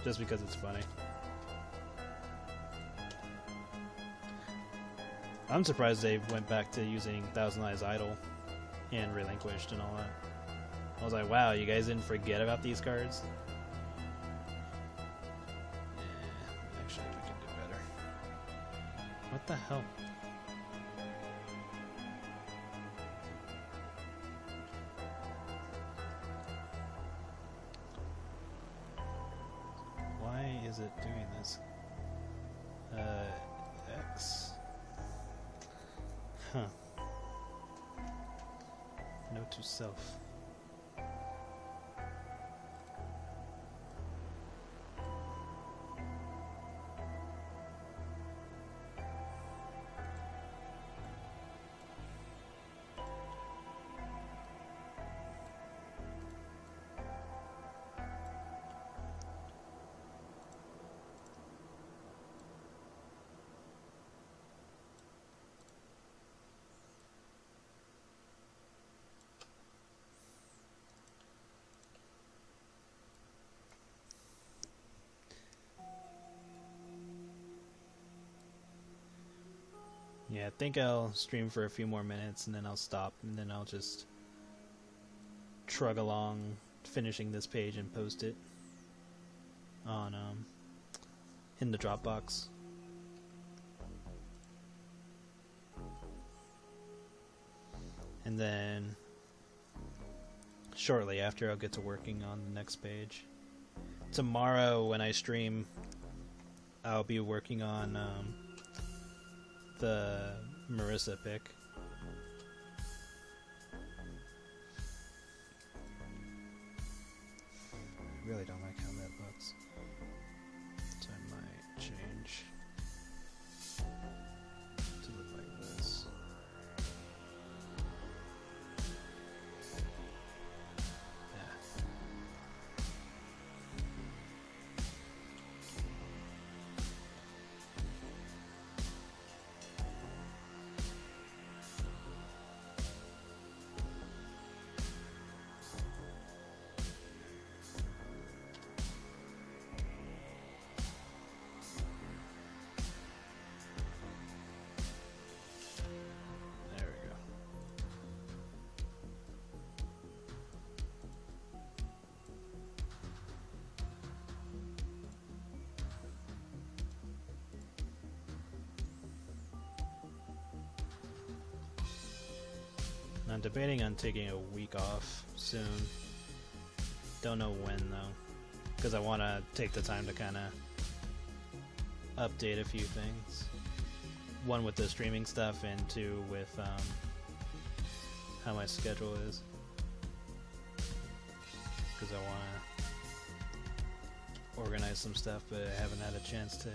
S1: Just because it's funny. I'm surprised they went back to using Thousand Eyes Idol and Relinquished and all that. I was like, wow, you guys didn't forget about these cards? Yeah, actually, we can do better. What the hell? Why is it doing this? X. Huh. Note to self. Yeah, I think I'll stream for a few more minutes and then I'll stop and then I'll just trug along finishing this page and post it on in the Dropbox. And then shortly after I'll get to working on the next page. Tomorrow when I stream I'll be working on the Marissa pick. I really don't like how that looks. So I might change to look like this. Yeah. I'm debating on taking a week off soon. Don't know when though, because I want to take the time to kind of update a few things. One with the streaming stuff, and two with how my schedule is. Because I want to organize some stuff, but I haven't had a chance to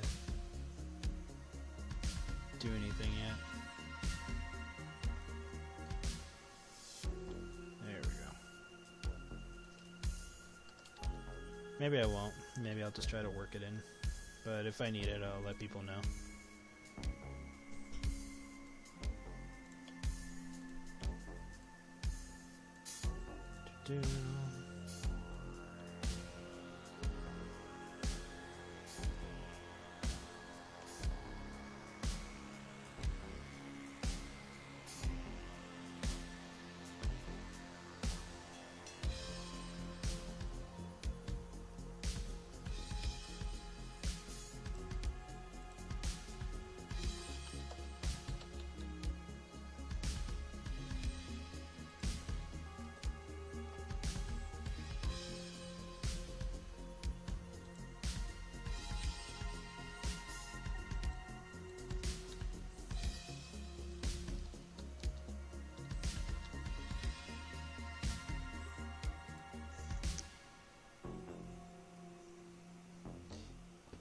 S1: do anything yet. Maybe I won't. Maybe I'll just try to work it in. But if I need it, I'll let people know. do.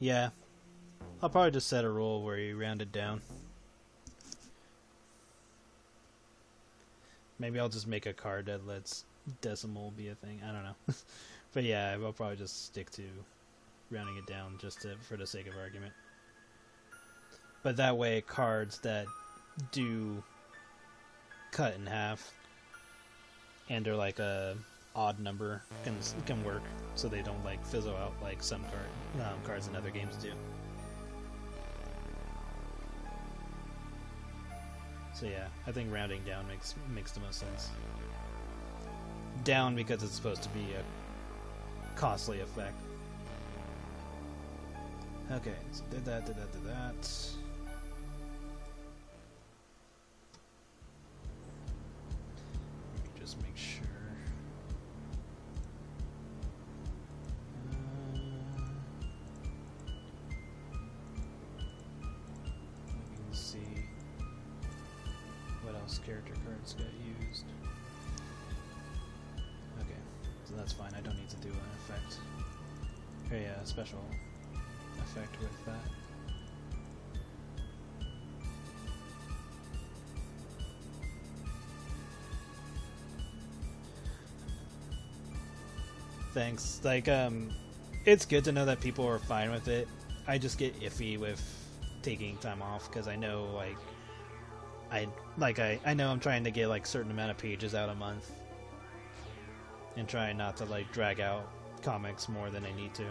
S1: Yeah, I'll probably just set a rule where you round it down. Maybe I'll just make a card that lets decimal be a thing. I don't know. But yeah, I'll probably just stick to rounding it down just for the sake of argument. But that way, cards that do cut in half and are like a odd number can work, so they don't like fizzle out like some cards in other games do. So yeah, I think rounding down makes the most sense. Down because it's supposed to be a costly effect. Okay, so did that. Just make sure. We can see what else character cards got used. Okay, so that's fine. I don't need to do an effect. A special effect with that. Thanks. Like, it's good to know that people are fine with it. I just get iffy with taking time off because I know, like, I know I'm trying to get like certain amount of pages out a month, and trying not to like drag out comics more than I need to.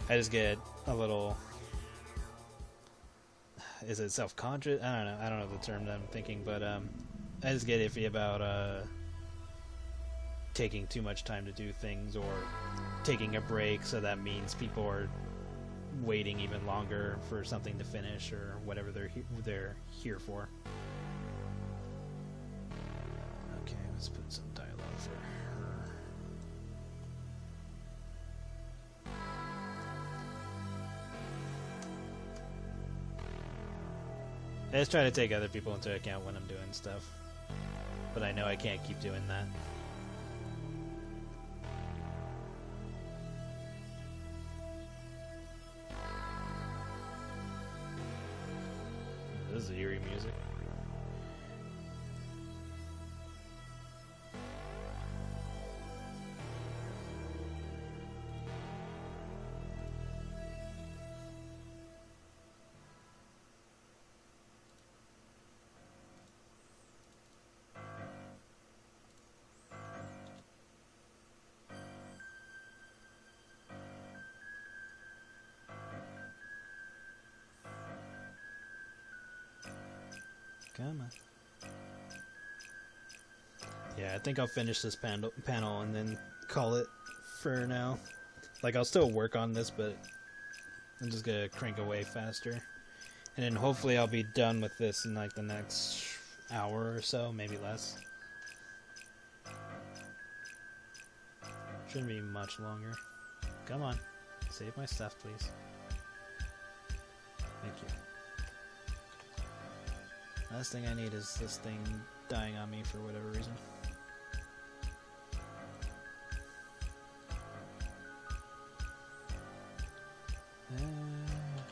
S1: I just get a little. Is it self-conscious? I don't know. I don't know the term that I'm thinking, but I just get iffy about taking too much time to do things, or taking a break, so that means people are waiting even longer for something to finish or whatever they're here for. Okay, let's put some dialogue for her. I just try to take other people into account when I'm doing stuff, but I know I can't keep doing that. This is eerie music. Come on. Yeah, I think I'll finish this panel and then call it for now. Like, I'll still work on this, but I'm just gonna crank away faster. And then hopefully I'll be done with this in like the next hour or so, maybe less. Shouldn't be much longer. Come on. Save my stuff, please. Thank you. Last thing I need is this thing dying on me for whatever reason.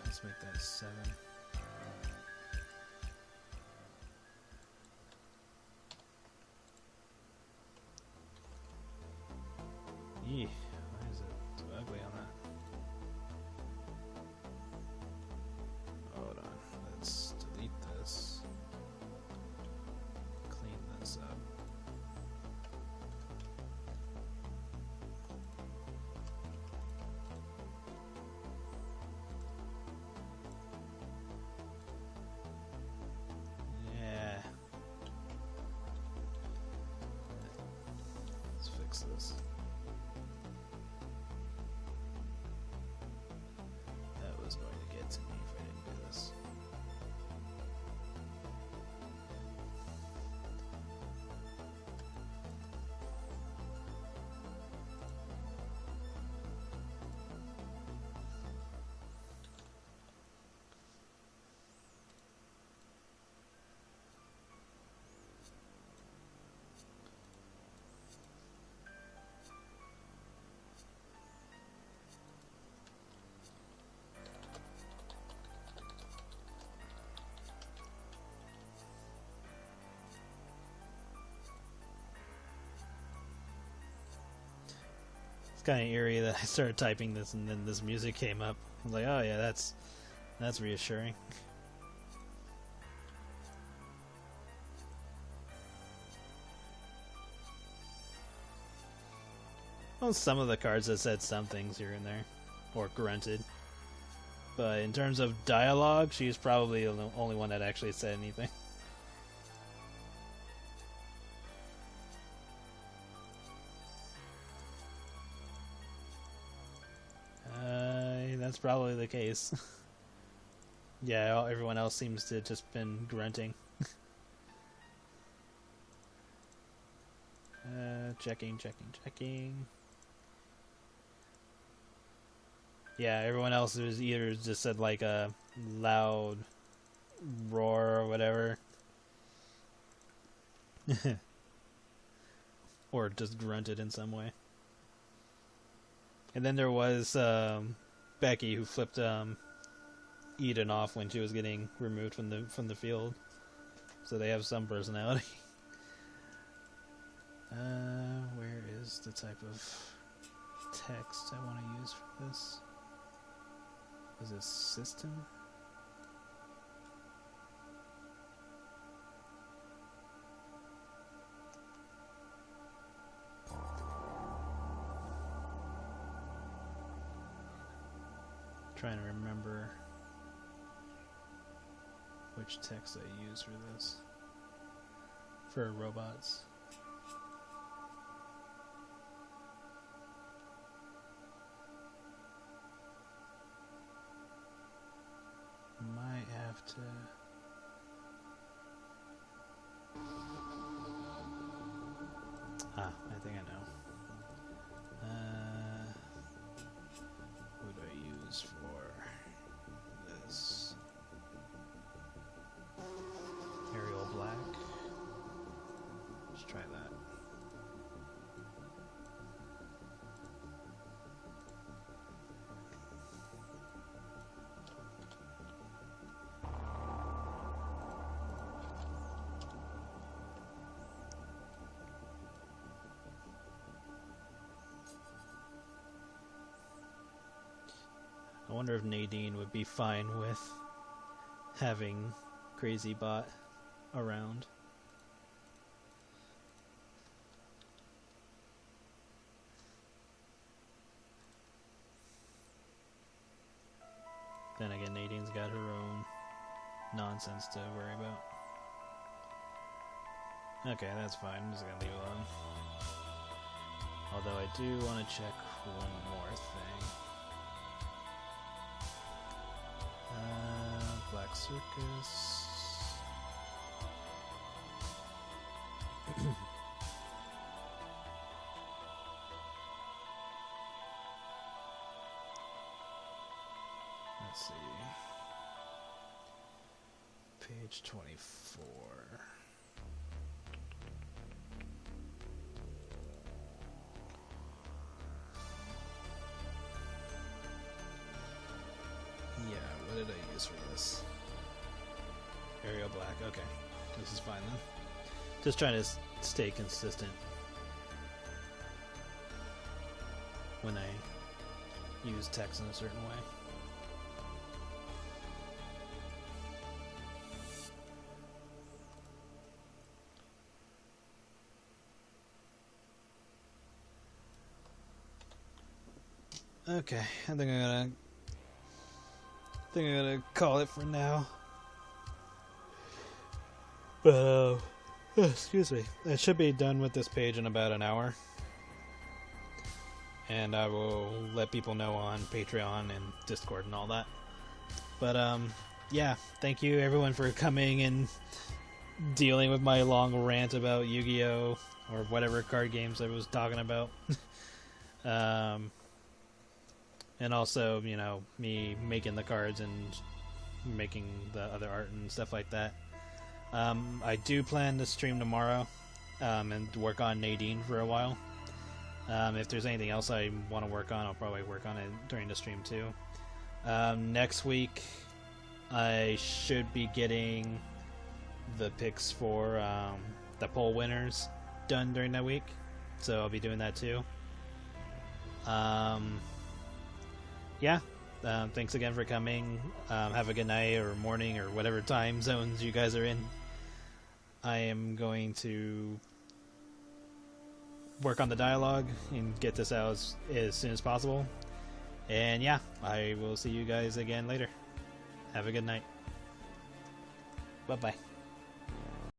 S1: Let's make that 7. Eeh, why is it so ugly on that? Hold on, let's delete this. Clean this up. fix this. That was going to get to me if I didn't do this. Kind of eerie that I started typing this and then this music came up. I was like, oh yeah, that's reassuring. Well, some of the cards that said some things here and there, or grunted. But in terms of dialogue, she's probably the only one that actually said anything. That's probably the case. Yeah, everyone else seems to have just been grunting. Checking. Yeah, everyone else was either just said like a loud roar or whatever. Or just grunted in some way. And then there was Becky, who flipped Eden off when she was getting removed from the field. So they have some personality. Where is the type of text I want to use for this? Is it system? Trying to remember which text I use for this. For robots. Might have to... I think I know. What do I use for this? Arial black. Let's try that. I wonder if Nadine would be fine with having Crazy Bot around. Then again, Nadine's got her own nonsense to worry about. Okay, that's fine. I'm just gonna leave it alone. Although I do want to check one more thing. Black Circus. Let's see. Page 24. Yeah, what did I use for this? Arial black, okay. This is fine then. Just trying to stay consistent when I use text in a certain way. Okay, I think I'm gonna call it for now. But excuse me. I should be done with this page in about an hour. and I will let people know on Patreon and Discord and all that. But yeah, thank you everyone for coming and dealing with my long rant about Yu-Gi-Oh! Or whatever card games I was talking about. And also, you know, me making the cards and making the other art and stuff like that. I do plan to stream tomorrow and work on Nadine for a while. If there's anything else I want to work on, I'll probably work on it during the stream too. Next week, I should be getting the picks for the poll winners done during that week, so I'll be doing that too. Yeah, thanks again for coming. Have a good night or morning or whatever time zones you guys are in. I am going to work on the dialogue and get this out as soon as possible. And yeah, I will see you guys again later. Have a good night. Bye-bye.